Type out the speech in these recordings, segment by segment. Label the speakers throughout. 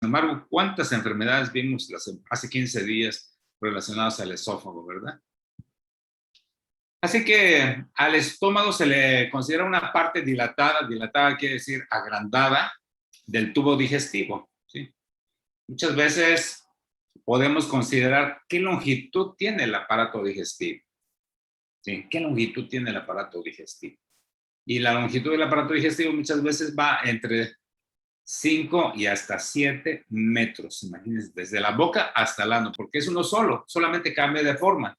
Speaker 1: embargo, ¿cuántas enfermedades vimos hace 15 días relacionadas al esófago, verdad? Así que al estómago se le considera una parte dilatada, dilatada quiere decir agrandada, del tubo digestivo, ¿sí? Muchas veces podemos considerar qué longitud tiene el aparato digestivo, ¿sí? ¿Qué longitud tiene el aparato digestivo? Y la longitud del aparato digestivo muchas veces va entre 5 y hasta 7 metros, imagínense, desde la boca hasta el ano, porque es uno solo, solamente cambia de forma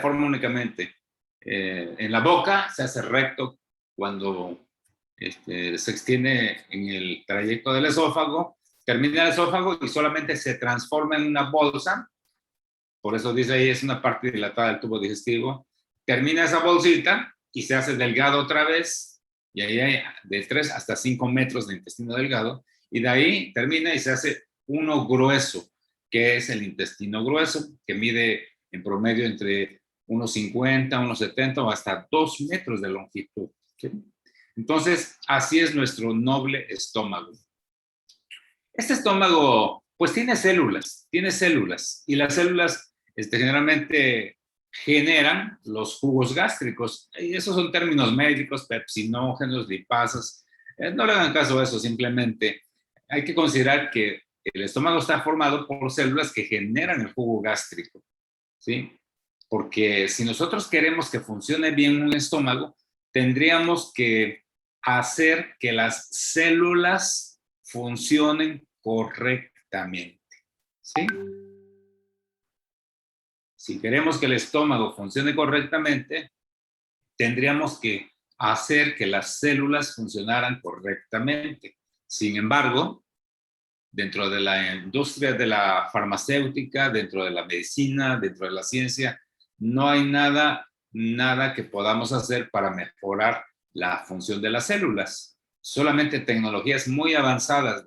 Speaker 1: únicamente. En la boca se hace recto cuando se extiende en el trayecto del esófago, termina el esófago y solamente se transforma en una bolsa, por eso dice ahí es una parte dilatada del tubo digestivo, termina esa bolsita y se hace delgado otra vez, y ahí hay de 3 hasta 5 metros de intestino delgado, y de ahí termina y se hace uno grueso, que es el intestino grueso, que mide en promedio entre 1,50, 1,70 o hasta 2 metros de longitud, ¿sí? Entonces, así es nuestro noble estómago. Este estómago, pues tiene células, y las células generalmente generan los jugos gástricos. Y esos son términos médicos, pepsinógenos, lipasas. No le hagan caso a eso, simplemente hay que considerar que el estómago está formado por células que generan el jugo gástrico, ¿sí? Porque si nosotros queremos que funcione bien un estómago, tendríamos que hacer que las células funcionen correctamente, ¿sí? Si queremos que el estómago funcione correctamente, tendríamos que hacer que las células funcionaran correctamente. Sin embargo, dentro de la industria de la farmacéutica, dentro de la medicina, dentro de la ciencia, no hay nada que podamos hacer para mejorar la función de las células. Solamente tecnologías muy avanzadas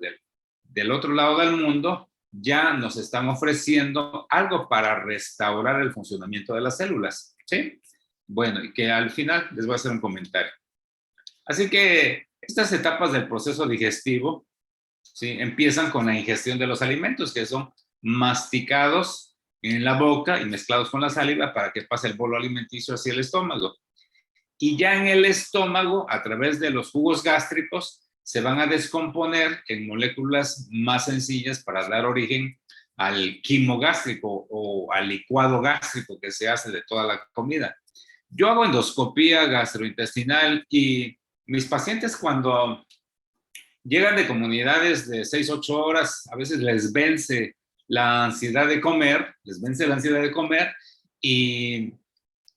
Speaker 1: del otro lado del mundo ya nos están ofreciendo algo para restaurar el funcionamiento de las células, ¿sí? Bueno, y que al final les voy a hacer un comentario. Así que estas etapas del proceso digestivo, ¿sí?, empiezan con la ingestión de los alimentos, que son masticados en la boca y mezclados con la saliva para que pase el bolo alimenticio hacia el estómago. Y ya en el estómago, a través de los jugos gástricos, se van a descomponer en moléculas más sencillas para dar origen al quimo gástrico o al licuado gástrico que se hace de toda la comida. Yo hago endoscopía gastrointestinal y mis pacientes cuando llegan de comunidades de 6, 8 horas, a veces les vence la ansiedad de comer, y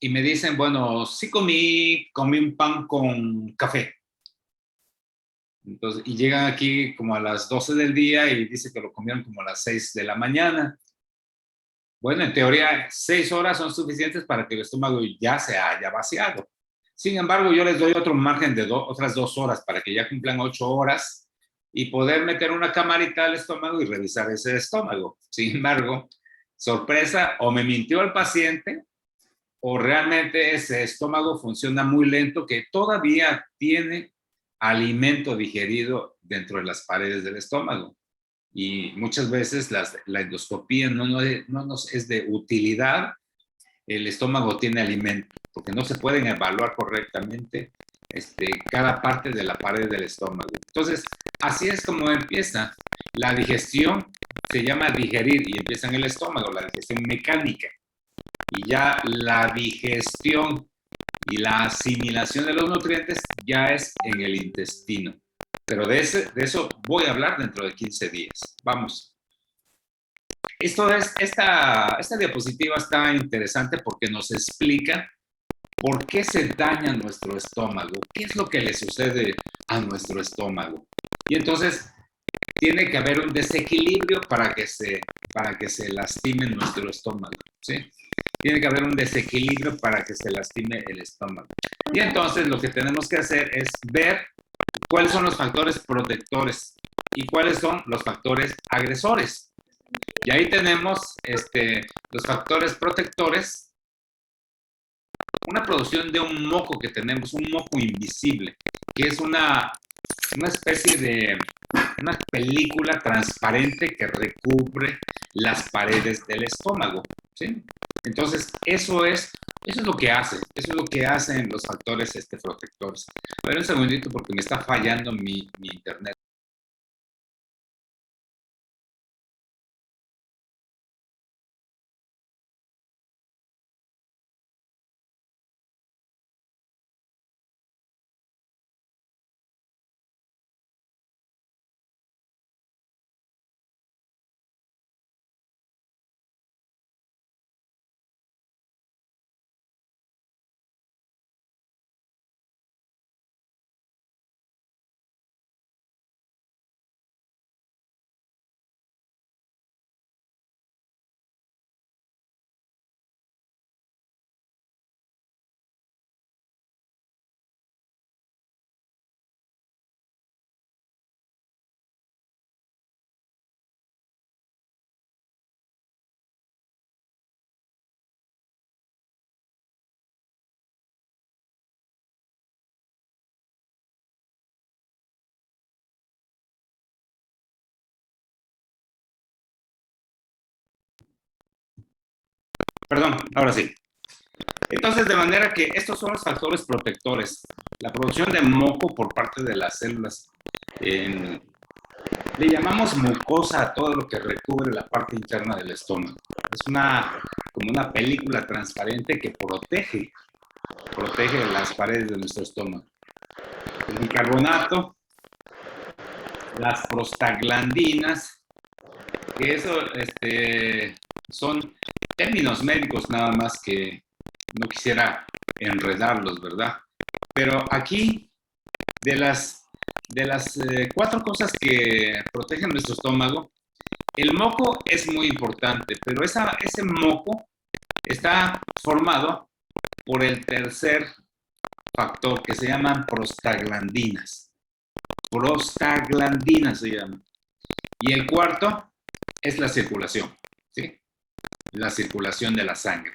Speaker 1: me dicen, bueno, sí comí un pan con café. Entonces, y llegan aquí como a las 12 del día y dicen que lo comieron como a las 6 de la mañana. Bueno, en teoría, 6 horas son suficientes para que el estómago ya se haya vaciado. Sin embargo, yo les doy otro margen de otras 2 horas para que ya cumplan 8 horas y poder meter una camarita al estómago y revisar ese estómago. Sin embargo, sorpresa, o me mintió el paciente o realmente ese estómago funciona muy lento, que todavía tiene alimento digerido dentro de las paredes del estómago. Y muchas veces la endoscopía no nos es de utilidad. El estómago tiene alimento, porque no se pueden evaluar correctamente cada parte de la pared del estómago. Entonces, así es como empieza. La digestión se llama digerir y empieza en el estómago, la digestión mecánica. Y ya la digestión y la asimilación de los nutrientes ya es en el intestino. Pero de eso voy a hablar dentro de 15 días. Vamos. Esta diapositiva está interesante porque nos explica por qué se daña nuestro estómago, qué es lo que le sucede a nuestro estómago. Y entonces tiene que haber un desequilibrio para que se lastime nuestro estómago, ¿sí? Tiene que haber un desequilibrio para que se lastime el estómago. Y entonces lo que tenemos que hacer es ver cuáles son los factores protectores y cuáles son los factores agresores. Y ahí tenemos los factores protectores, una producción de un moco que tenemos, un moco invisible, que es una una especie de una película transparente que recubre las paredes del estómago, ¿sí? Entonces, eso es lo que hace, eso es lo que hacen los factores protectores. Pero un segundito porque me está fallando mi internet. Perdón, ahora sí. Entonces, de manera que estos son los factores protectores. La producción de moco por parte de las células. Le llamamos mucosa a todo lo que recubre la parte interna del estómago. Es como una película transparente que protege las paredes de nuestro estómago. El bicarbonato, las prostaglandinas, que eso son términos médicos nada más que no quisiera enredarlos, ¿verdad? Pero aquí, de las 4 cosas que protegen nuestro estómago, el moco es muy importante, pero ese moco está formado por el tercer factor que se llaman prostaglandinas. Prostaglandinas se llaman. Y el cuarto es la circulación, ¿sí? La circulación de la sangre.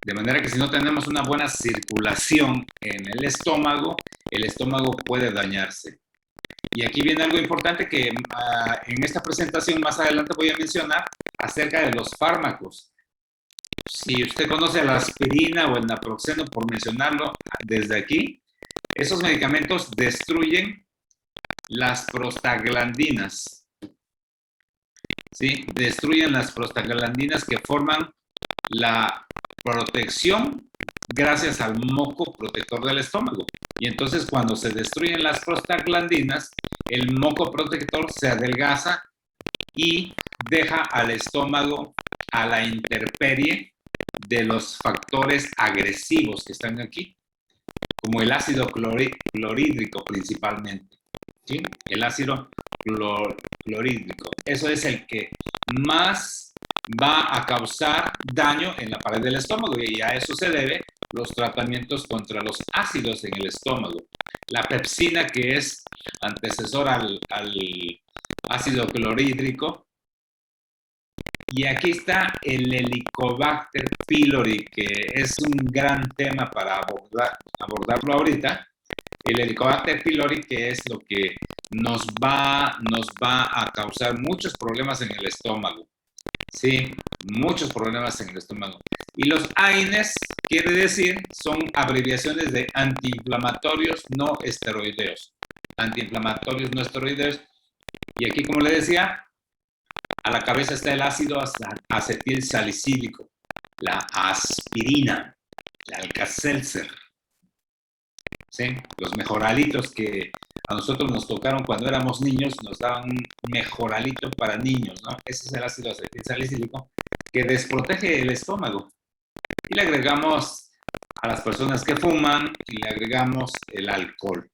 Speaker 1: De manera que si no tenemos una buena circulación en el estómago puede dañarse. Y aquí viene algo importante que en esta presentación más adelante voy a mencionar acerca de los fármacos. Si usted conoce la aspirina o el naproxeno, por mencionarlo desde aquí, esos medicamentos destruyen las prostaglandinas. ¿Sí? Destruyen las prostaglandinas que forman la protección gracias al moco protector del estómago. Y entonces cuando se destruyen las prostaglandinas, el moco protector se adelgaza y deja al estómago a la intemperie de los factores agresivos que están aquí, como el ácido clorhídrico principalmente. ¿Sí? El ácido clorhídrico. Eso es el que más va a causar daño en la pared del estómago y a eso se debe los tratamientos contra los ácidos en el estómago. La pepsina, que es antecesor al ácido clorhídrico. Y aquí está el Helicobacter pylori, que es un gran tema para abordarlo ahorita. El Helicobacter pylori, que es lo que nos va a causar muchos problemas en el estómago. Sí, muchos problemas en el estómago. Y los AINES, quiere decir, son abreviaciones de antiinflamatorios no esteroideos. Antiinflamatorios no esteroideos. Y aquí, como le decía, a la cabeza está el ácido acetilsalicílico, la aspirina, el Alka-Seltzer. ¿Sí? Los mejoralitos que a nosotros nos tocaron cuando éramos niños, nos daban un mejoralito para niños, ¿no? Ese es el ácido acetilsalicílico que desprotege el estómago. Y le agregamos a las personas que fuman y le agregamos el alcohol.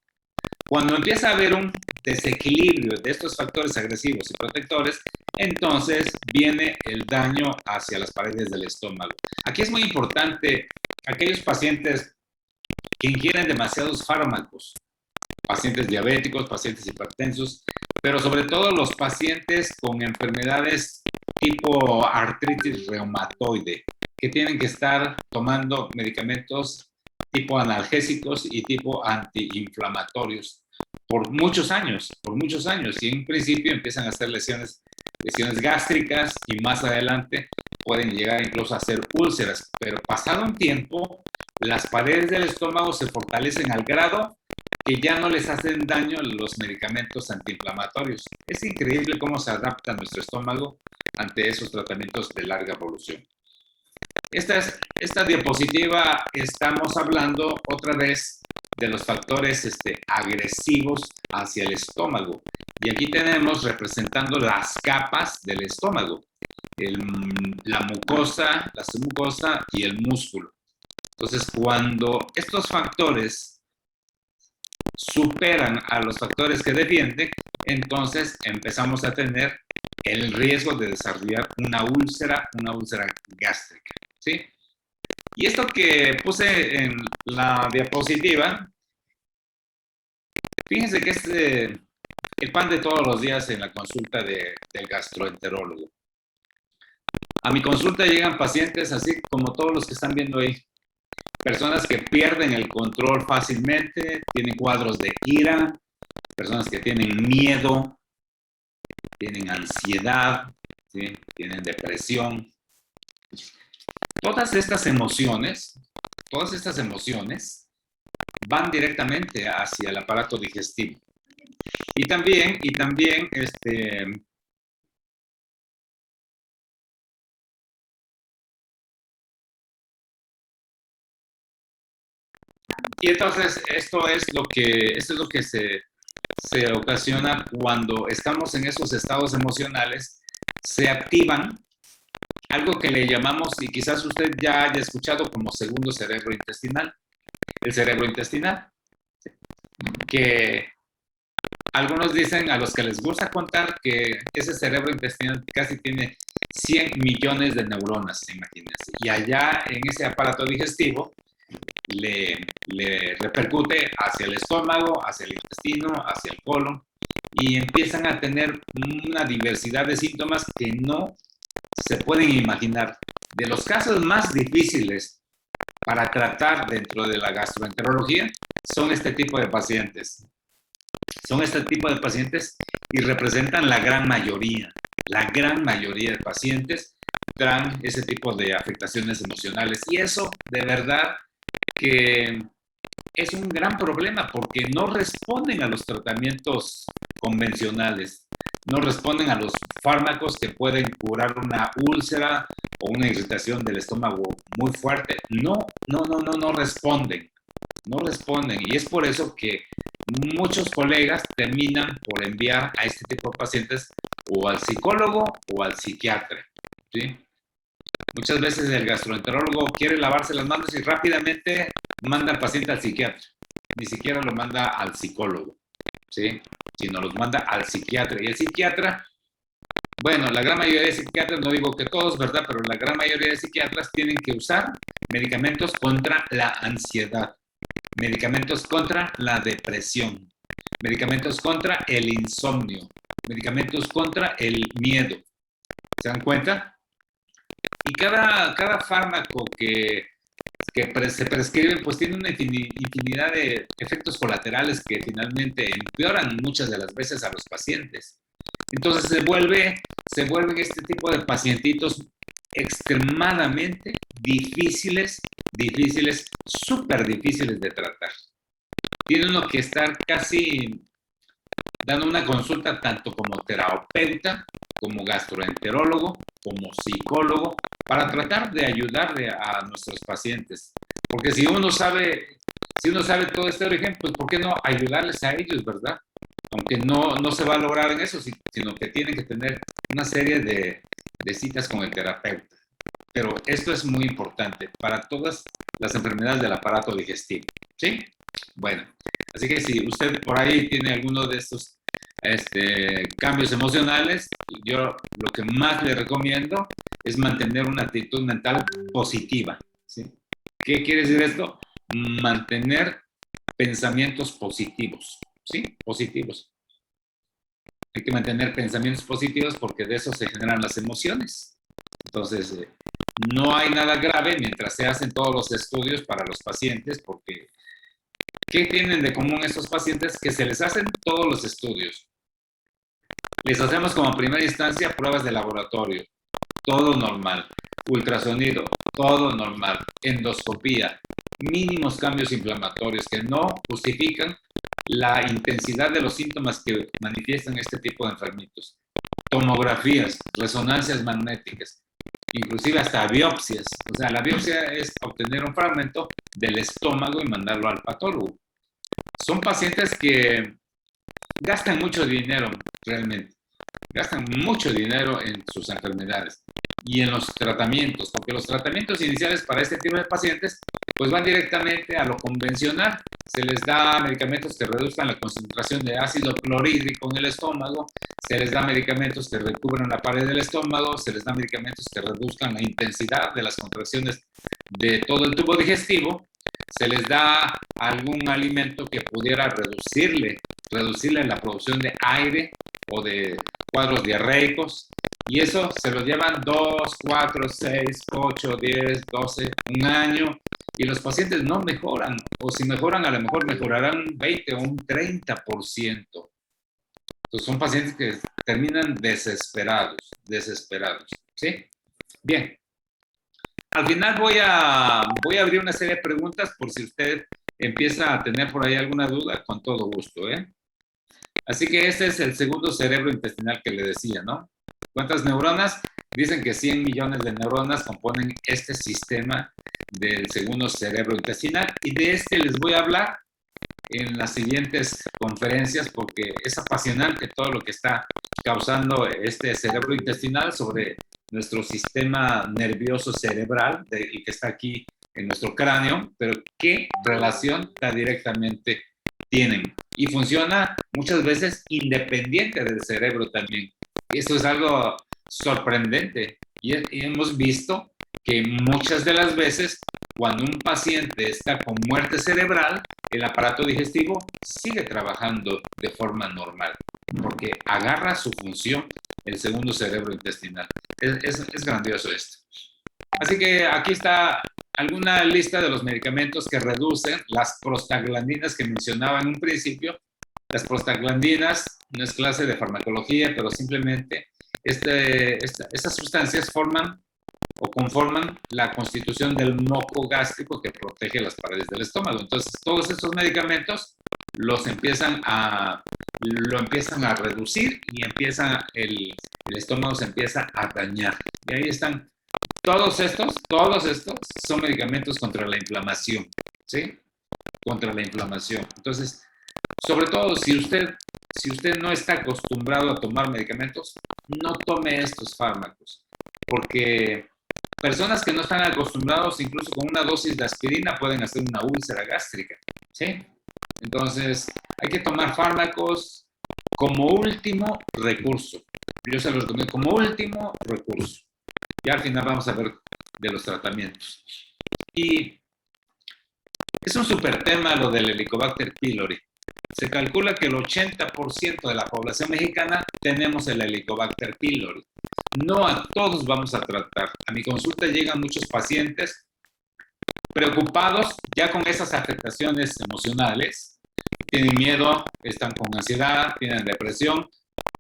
Speaker 1: Cuando empieza a haber un desequilibrio de estos factores agresivos y protectores, entonces viene el daño hacia las paredes del estómago. Aquí es muy importante aquellos pacientes que ingieren demasiados fármacos, pacientes diabéticos, pacientes hipertensos, pero sobre todo los pacientes con enfermedades tipo artritis reumatoide, que tienen que estar tomando medicamentos tipo analgésicos y tipo antiinflamatorios. por muchos años, y en un principio empiezan a hacer lesiones gástricas y más adelante pueden llegar incluso a hacer úlceras, pero pasado un tiempo, las paredes del estómago se fortalecen al grado que ya no les hacen daño los medicamentos antiinflamatorios. Es increíble cómo se adapta nuestro estómago ante esos tratamientos de larga evolución. Esta diapositiva estamos hablando otra vez de los factores agresivos hacia el estómago. Y aquí tenemos representando las capas del estómago, la submucosa y el músculo. Entonces, cuando estos factores superan a los factores que defienden, entonces empezamos a tener el riesgo de desarrollar una úlcera gástrica, ¿sí? Y esto que puse en la diapositiva, fíjense que es el pan de todos los días en la consulta del gastroenterólogo. A mi consulta llegan pacientes así como todos los que están viendo ahí. Personas que pierden el control fácilmente, tienen cuadros de ira, personas que tienen miedo, tienen ansiedad, ¿sí? Tienen depresión. Todas estas emociones van directamente hacia el aparato digestivo. Y también y entonces esto es lo que se ocasiona cuando estamos en esos estados emocionales, se activan algo que le llamamos, y quizás usted ya haya escuchado, como segundo cerebro intestinal. El cerebro intestinal, que algunos dicen, a los que les gusta contar, que ese cerebro intestinal casi tiene 100 millones de neuronas, imagínense. Y allá en ese aparato digestivo le repercute hacia el estómago, hacia el intestino, hacia el colon, y empiezan a tener una diversidad de síntomas que no se pueden imaginar. De los casos más difíciles para tratar dentro de la gastroenterología son este tipo de pacientes. Y representan la gran mayoría de pacientes traen ese tipo de afectaciones emocionales. Y eso, de verdad, que es un gran problema porque no responden a los tratamientos convencionales, no responden a los fármacos que pueden curar una úlcera o una irritación del estómago muy fuerte. No responden. Y es por eso que muchos colegas terminan por enviar a este tipo de pacientes o al psicólogo o al psiquiatra, ¿sí? Muchas veces el gastroenterólogo quiere lavarse las manos y rápidamente manda al paciente al psiquiatra. Ni siquiera lo manda al psicólogo, ¿sí? Sino los manda al psiquiatra. Y el psiquiatra, bueno, la gran mayoría de psiquiatras, no digo que todos, ¿verdad? Pero la gran mayoría de psiquiatras tienen que usar medicamentos contra la ansiedad, medicamentos contra la depresión, medicamentos contra el insomnio, medicamentos contra el miedo. ¿Se dan cuenta? Y cada fármaco que se prescribe, pues tiene una infinidad de efectos colaterales que finalmente empeoran muchas de las veces a los pacientes. Entonces se vuelven este tipo de pacientitos extremadamente difíciles, súper difíciles de tratar. Tiene uno que estar casi dando una consulta tanto como terapeuta, como gastroenterólogo, como psicólogo, para tratar de ayudarle a nuestros pacientes. Porque si uno sabe todo este origen, pues ¿por qué no ayudarles a ellos, verdad? Aunque no se va a lograr en eso, sino que tienen que tener una serie de citas con el terapeuta. Pero esto es muy importante para todas las enfermedades del aparato digestivo, ¿sí? Bueno, así que si usted por ahí tiene alguno de estos cambios emocionales, yo lo que más le recomiendo es mantener una actitud mental positiva, ¿sí? ¿Qué quiere decir esto? Mantener pensamientos positivos, ¿sí? Positivos. Hay que mantener pensamientos positivos porque de eso se generan las emociones. Entonces, no hay nada grave mientras se hacen todos los estudios para los pacientes, porque ¿Qué tienen de común estos pacientes? Que se les hacen todos los estudios. Les hacemos como primera instancia pruebas de laboratorio, todo normal. Ultrasonido, todo normal. Endoscopía, mínimos cambios inflamatorios que no justifican la intensidad de los síntomas que manifiestan este tipo de enfermitos. Tomografías, resonancias magnéticas, inclusive hasta biopsias. O sea, la biopsia es obtener un fragmento del estómago y mandarlo al patólogo. Son pacientes que gastan mucho dinero realmente. Gastan mucho dinero en sus enfermedades y en los tratamientos, porque los tratamientos iniciales para este tipo de pacientes pues van directamente a lo convencional. Se les da medicamentos que reduzcan la concentración de ácido clorhídrico en el estómago, se les da medicamentos que recubran la pared del estómago, se les da medicamentos que reduzcan la intensidad de las contracciones de todo el tubo digestivo, se les da algún alimento que pudiera reducirle la producción de aire o de cuadros diarreicos, y eso se lo llevan 2, 4, 6, 8, 10, 12, un año, y los pacientes no mejoran, o si mejoran, a lo mejor mejorarán un 20 o un 30%. Entonces son pacientes que terminan desesperados, ¿sí? Bien. Al final voy a abrir una serie de preguntas por si usted empieza a tener por ahí alguna duda, con todo gusto, ¿eh? Así que este es el segundo cerebro intestinal que le decía, ¿no? ¿Cuántas neuronas? Dicen que 100 millones de neuronas componen este sistema del segundo cerebro intestinal, y de este les voy a hablar en las siguientes conferencias porque es apasionante todo lo que está causando este cerebro intestinal sobre nuestro sistema nervioso cerebral y que está aquí en nuestro cráneo, pero qué relación tan directamente tienen. Y funciona muchas veces independiente del cerebro también. Eso es algo sorprendente y hemos visto que muchas de las veces cuando un paciente está con muerte cerebral, el aparato digestivo sigue trabajando de forma normal, porque agarra su función el segundo cerebro intestinal. Es grandioso esto. Así que aquí está alguna lista de los medicamentos que reducen las prostaglandinas que mencionaba en un principio. Las prostaglandinas no es clase de farmacología, pero simplemente estas sustancias forman o conforman la constitución del moco gástrico que protege las paredes del estómago. Entonces, todos estos medicamentos lo empiezan a reducir y el estómago se empieza a dañar. Y ahí están. Todos estos son medicamentos contra la inflamación, ¿sí? Contra la inflamación. Entonces, sobre todo, si usted no está acostumbrado a tomar medicamentos, no tome estos fármacos, porque personas que no están acostumbrados, incluso con una dosis de aspirina, pueden hacer una úlcera gástrica, ¿sí? Entonces, hay que tomar fármacos como último recurso. Yo se los recomiendo como último recurso. Y al final vamos a ver de los tratamientos. Y es un súper tema lo del Helicobacter pylori. Se calcula que el 80% de la población mexicana tenemos el Helicobacter pylori. No a todos vamos a tratar. A mi consulta llegan muchos pacientes preocupados ya con esas afectaciones emocionales. Tienen miedo, están con ansiedad, tienen depresión,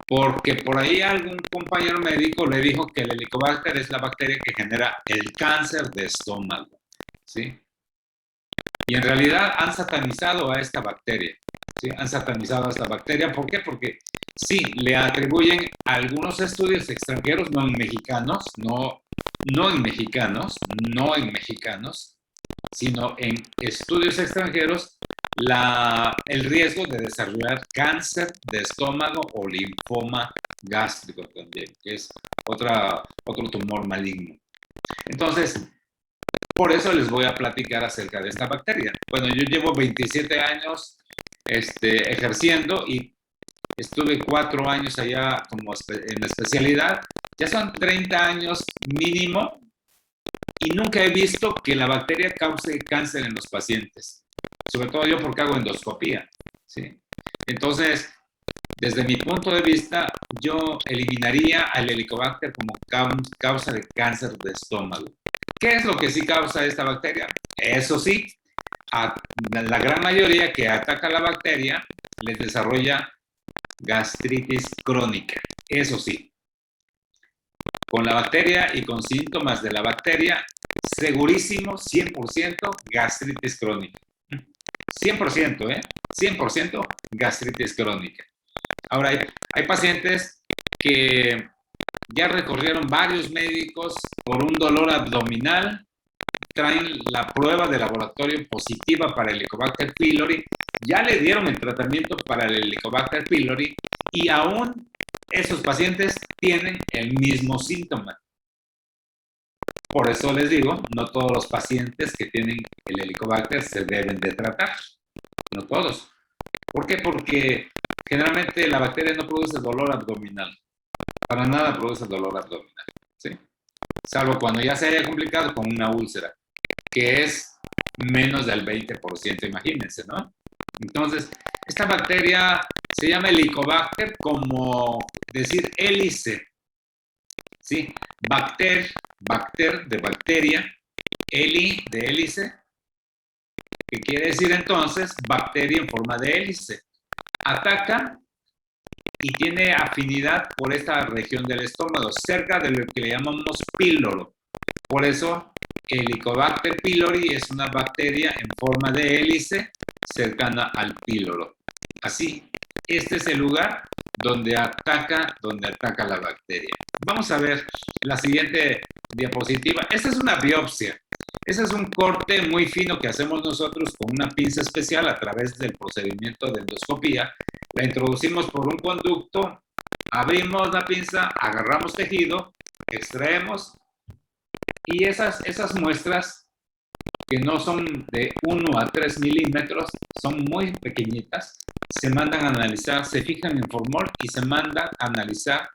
Speaker 1: porque por ahí algún compañero médico le dijo que el Helicobacter es la bacteria que genera el cáncer de estómago, ¿sí? Y en realidad han satanizado a esta bacteria, ¿sí? Han satanizado a esta bacteria. ¿Por qué? Porque sí, le atribuyen a algunos estudios extranjeros, no en mexicanos, sino en estudios extranjeros, el riesgo de desarrollar cáncer de estómago o linfoma gástrico también, que es otro tumor maligno. Entonces, por eso les voy a platicar acerca de esta bacteria. Bueno, yo llevo 27 años ejerciendo y estuve 4 años allá como en la especialidad. Ya son 30 años mínimo y nunca he visto que la bacteria cause cáncer en los pacientes. Sobre todo yo porque hago endoscopía, ¿sí? Entonces, desde mi punto de vista, yo eliminaría al Helicobacter como causa de cáncer de estómago. ¿Qué es lo que sí causa esta bacteria? Eso sí, a la gran mayoría que ataca la bacteria les desarrolla gastritis crónica. Eso sí, con la bacteria y con síntomas de la bacteria, segurísimo, 100% gastritis crónica. 100%, ¿eh? 100% gastritis crónica. Ahora, hay pacientes que ya recorrieron varios médicos por un dolor abdominal, traen la prueba de laboratorio positiva para el Helicobacter pylori, ya le dieron el tratamiento para el Helicobacter pylori y aún esos pacientes tienen el mismo síntoma. Por eso les digo, no todos los pacientes que tienen el Helicobacter se deben de tratar, no todos. ¿Por qué? Porque generalmente la bacteria no produce dolor abdominal, para nada produce dolor abdominal, ¿sí? Salvo cuando ya se haya complicado con una úlcera, que es menos del 20%, imagínense, ¿no? Entonces, esta bacteria se llama Helicobacter, como decir hélice, ¿sí? Bacter de bacteria, heli de hélice, que quiere decir entonces bacteria en forma de hélice. Ataca y tiene afinidad por esta región del estómago, cerca de lo que le llamamos píloro. Por eso, Helicobacter pylori es una bacteria en forma de hélice cercana al píloro. Así, este es el lugar donde ataca la bacteria. Vamos a ver la siguiente diapositiva. Esta es una biopsia. Ese es un corte muy fino que hacemos nosotros con una pinza especial a través del procedimiento de endoscopía. La introducimos por un conducto, abrimos la pinza, agarramos tejido, extraemos y esas muestras que no son de 1 a 3 milímetros, son muy pequeñitas, se mandan a analizar, se fijan en formol y se mandan a analizar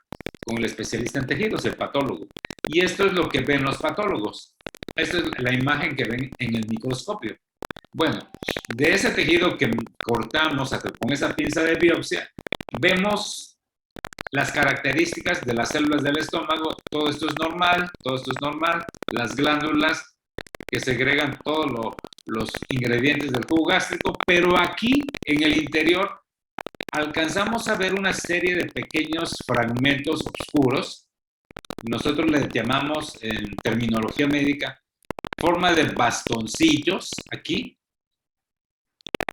Speaker 1: con el especialista en tejidos, el patólogo. Y esto es lo que ven los patólogos. Esta es la imagen que ven en el microscopio. Bueno, de ese tejido que cortamos con esa pinza de biopsia, vemos las características de las células del estómago. Todo esto es normal, las glándulas que segregan todos los ingredientes del jugo gástrico, pero aquí en el interior alcanzamos a ver una serie de pequeños fragmentos oscuros. Nosotros les llamamos en terminología médica forma de bastoncillos aquí,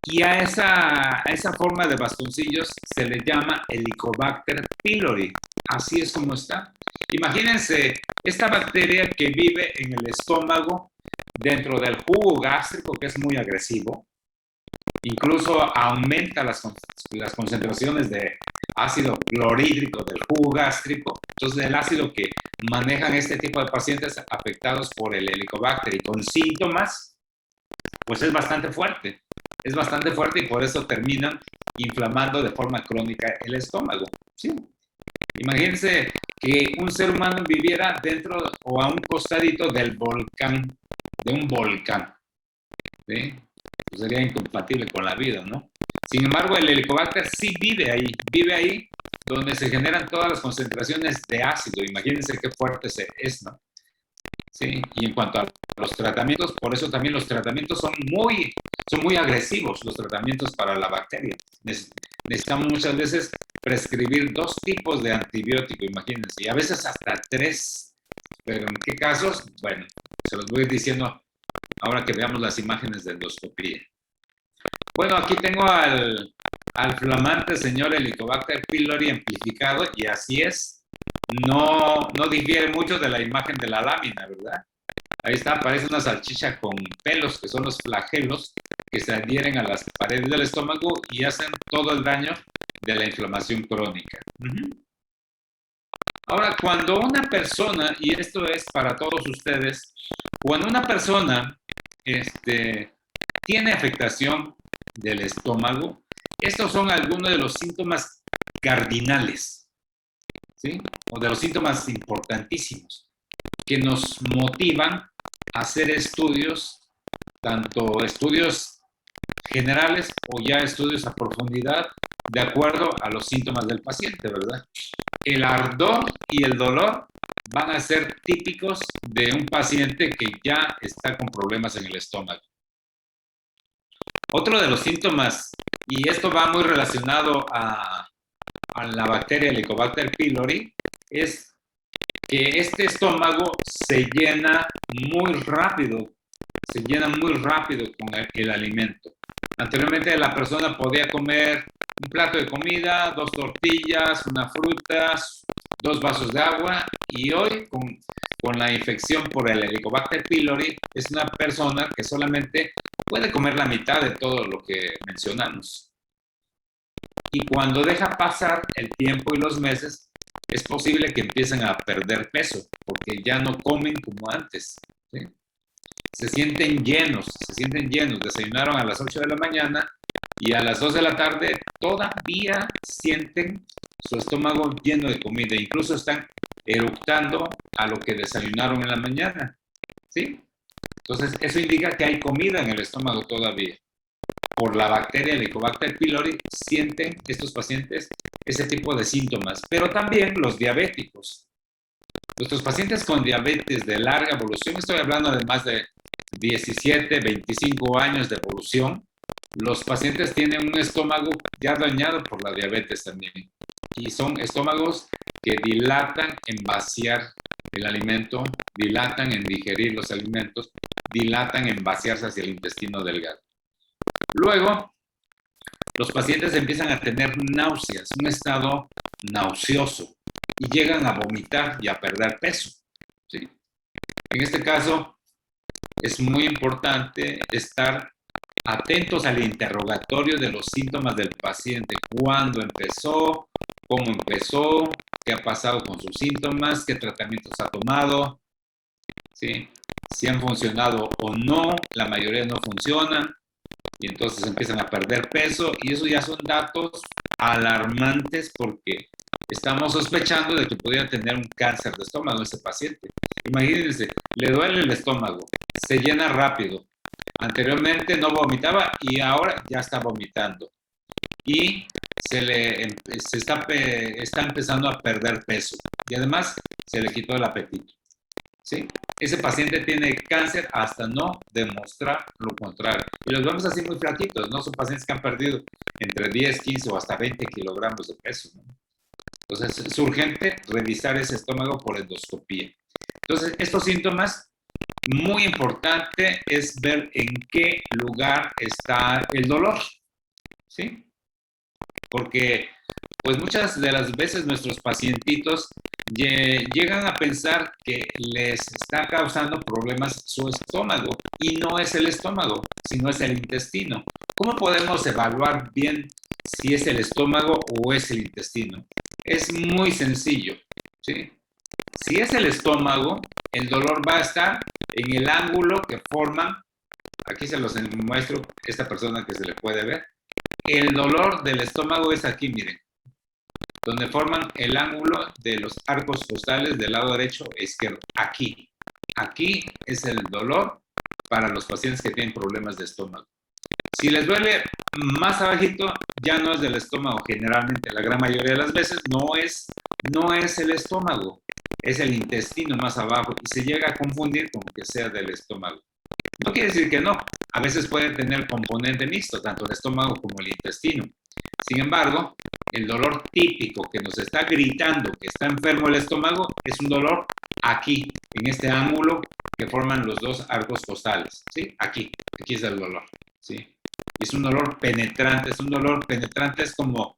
Speaker 1: y a esa forma de bastoncillos se le llama Helicobacter pylori. Así es como está. Imagínense esta bacteria que vive en el estómago dentro del jugo gástrico, que es muy agresivo, incluso aumenta las concentraciones de ácido clorhídrico del jugo gástrico. Entonces, el ácido que manejan este tipo de pacientes afectados por el Helicobacter y con síntomas, pues es bastante fuerte. Es bastante fuerte y por eso terminan inflamando de forma crónica el estómago, ¿sí? Imagínense que un ser humano viviera dentro o a un costadito del volcán, de un volcán, ¿sí? Pues sería incompatible con la vida, ¿no? Sin embargo, el Helicobacter sí vive ahí donde se generan todas las concentraciones de ácido. Imagínense qué fuerte es, ¿no? Sí, y en cuanto a los tratamientos, por eso también los tratamientos son muy agresivos, los tratamientos para la bacteria. Necesitamos muchas veces prescribir 2 tipos de antibiótico, imagínense, y a veces hasta 3. Pero en qué casos, bueno, se los voy a ir diciendo ahora que veamos las imágenes de endoscopía. Bueno, aquí tengo al flamante señor Helicobacter pylori amplificado, y así es. No difiere mucho de la imagen de la lámina, ¿verdad? Ahí está, parece una salchicha con pelos, que son los flagelos que se adhieren a las paredes del estómago y hacen todo el daño de la inflamación crónica. Ahora, cuando una persona, y esto es para todos ustedes, cuando una persona tiene afectación del estómago, estos son algunos de los síntomas cardinales, ¿sí? O de los síntomas importantísimos que nos motivan a hacer estudios, tanto estudios generales o ya estudios a profundidad, de acuerdo a los síntomas del paciente, ¿verdad? El ardor y el dolor van a ser típicos de un paciente que ya está con problemas en el estómago. Otro de los síntomas, y esto va muy relacionado a la bacteria Helicobacter pylori, es que este estómago se llena muy rápido, con el alimento. Anteriormente la persona podía comer un plato de comida, 2 tortillas, una fruta, 2 vasos de agua, y hoy con la infección por el Helicobacter pylori es una persona que solamente puede comer la mitad de todo lo que mencionamos. Y cuando deja pasar el tiempo y los meses, es posible que empiecen a perder peso, porque ya no comen como antes, ¿sí? Se sienten llenos, desayunaron a las 8 de la mañana y a las 2 de la tarde todavía sienten su estómago lleno de comida, incluso están eructando a lo que desayunaron en la mañana, ¿sí? Entonces, eso indica que hay comida en el estómago todavía. Por la bacteria Helicobacter pylori sienten estos pacientes ese tipo de síntomas, pero también los diabéticos. Nuestros pacientes con diabetes de larga evolución, estoy hablando de más de 17, 25 años de evolución, los pacientes tienen un estómago ya dañado por la diabetes también. Y son estómagos que dilatan en vaciar el alimento, dilatan en digerir los alimentos, dilatan en vaciarse hacia el intestino delgado. Luego, los pacientes empiezan a tener náuseas, un estado nauseoso, y llegan a vomitar y a perder peso, ¿sí? En este caso, es muy importante estar atentos al interrogatorio de los síntomas del paciente. ¿Cuándo empezó? ¿Cómo empezó? ¿Qué ha pasado con sus síntomas? ¿Qué tratamientos ha tomado? ¿Sí? Si han funcionado o no, la mayoría no funcionan, y entonces empiezan a perder peso, y eso ya son datos alarmantes porque estamos sospechando de que podría tener un cáncer de estómago ese paciente. Imagínense, le duele el estómago, se llena rápido, anteriormente no vomitaba y ahora ya está vomitando, y está empezando a perder peso, y además se le quitó el apetito, ¿sí? Ese paciente tiene cáncer hasta no demostrar lo contrario. Y los vemos así muy flaquitos, ¿no? Son pacientes que han perdido entre 10, 15 o hasta 20 kilogramos de peso, ¿no? Entonces es urgente revisar ese estómago por endoscopía. Entonces, estos síntomas, muy importante es ver en qué lugar está el dolor, ¿sí? Porque pues muchas de las veces nuestros pacientitos llegan a pensar que les está causando problemas su estómago, y no es el estómago, sino es el intestino. ¿Cómo podemos evaluar bien si es el estómago o es el intestino? Es muy sencillo, ¿sí? Si es el estómago, el dolor va a estar en el ángulo que forman, aquí se los muestro, esta persona que se le puede ver, el dolor del estómago es aquí, miren, donde forman el ángulo de los arcos costales del lado derecho e izquierdo. Aquí. Aquí es el dolor para los pacientes que tienen problemas de estómago. Si les duele más abajito, ya no es del estómago. Generalmente, la gran mayoría de las veces, no es el estómago, es el intestino más abajo, y se llega a confundir con que sea del estómago. No quiere decir que no. A veces puede tener componente mixto, tanto el estómago como el intestino. Sin embargo, el dolor típico que nos está gritando que está enfermo el estómago es un dolor aquí, en este ángulo que forman los dos arcos costales, ¿sí? Aquí es el dolor, ¿sí? Es un dolor penetrante, es como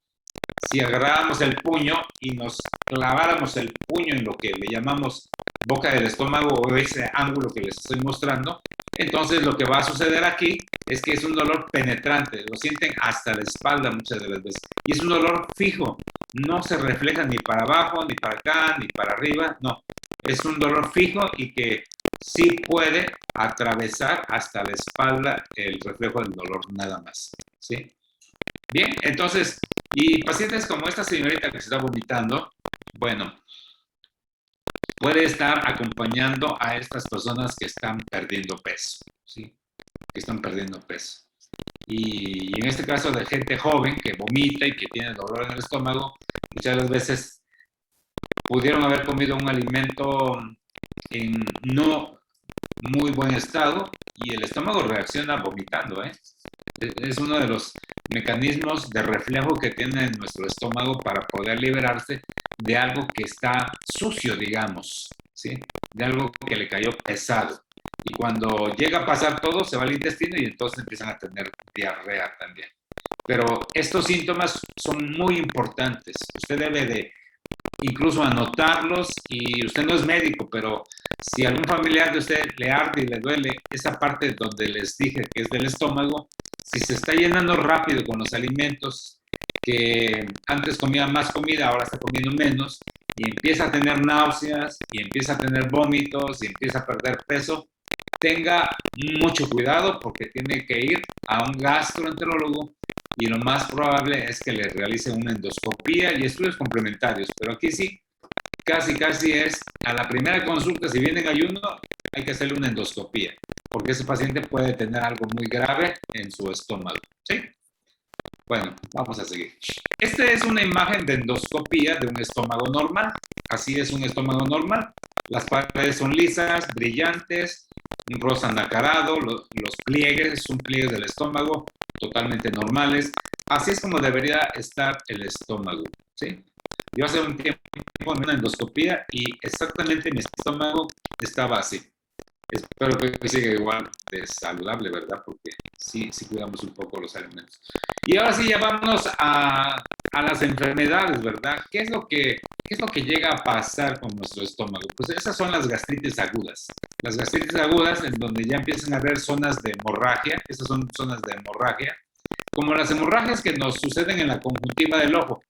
Speaker 1: si agarráramos el puño y nos claváramos el puño en lo que le llamamos boca del estómago, o ese ángulo que les estoy mostrando. Entonces lo que va a suceder aquí es que es un dolor penetrante, lo sienten hasta la espalda muchas de las veces, y es un dolor fijo, no se refleja ni para abajo, ni para acá, ni para arriba, no, es un dolor fijo y que sí puede atravesar hasta la espalda el reflejo del dolor nada más, ¿sí? Bien, entonces, y pacientes como esta señorita que se está vomitando, bueno, puede estar acompañando a estas personas que están perdiendo peso, ¿sí? Que están perdiendo peso. Y en este caso de gente joven que vomita y que tiene dolor en el estómago, muchas de las veces pudieron haber comido un alimento en no muy buen estado y el estómago reacciona vomitando, ¿eh? Es uno de los mecanismos de reflejo que tiene nuestro estómago para poder liberarse de algo que está sucio, digamos, ¿sí? De algo que le cayó pesado. Y cuando llega a pasar todo, se va al intestino y entonces empiezan a tener diarrea también. Pero estos síntomas son muy importantes. Usted debe de incluso anotarlos, y usted no es médico, pero si algún familiar de usted le arde y le duele esa parte donde les dije que es del estómago, si se está llenando rápido con los alimentos, que antes comía más comida, ahora está comiendo menos, y empieza a tener náuseas, y empieza a tener vómitos, y empieza a perder peso, tenga mucho cuidado porque tiene que ir a un gastroenterólogo, y lo más probable es que le realice una endoscopía y estudios complementarios. Pero aquí sí, casi es a la primera consulta, si viene en ayuno, hay que hacerle una endoscopía, porque ese paciente puede tener algo muy grave en su estómago. ¿Sí? Bueno, vamos a seguir. Esta es una imagen de endoscopía de un estómago normal. Así es un estómago normal. Las paredes son lisas, brillantes, un rosa nacarado, los pliegues son pliegues del estómago totalmente normales. Así es como debería estar el estómago, ¿sí? Yo hace un tiempo en una endoscopía y exactamente mi estómago estaba así. Espero que siga igual de saludable, ¿verdad? Porque sí cuidamos un poco los alimentos. Y ahora sí, ya vámonos a las enfermedades, ¿verdad? ¿Qué es lo que llega a pasar con nuestro estómago? Pues esas son las gastritis agudas. Las gastritis agudas, en donde ya empiezan a haber zonas de hemorragia. Esas son zonas de hemorragia, como las hemorragias que nos suceden en la conjuntiva del ojo.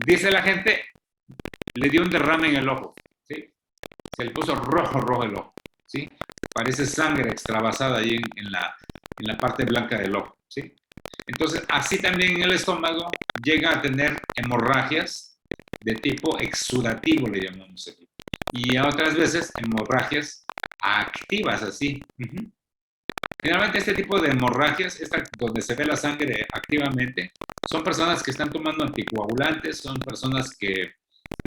Speaker 1: Dice la gente, le dio un derrame en el ojo, ¿sí? Se le puso rojo el ojo, ¿sí? Parece sangre extravasada ahí en la parte blanca del ojo, ¿sí? Entonces, así también en el estómago llega a tener hemorragias de tipo exudativo, le llamamos aquí. Y a otras veces hemorragias activas, así. Generalmente este tipo de hemorragias, donde se ve la sangre activamente, son personas que están tomando anticoagulantes, son personas que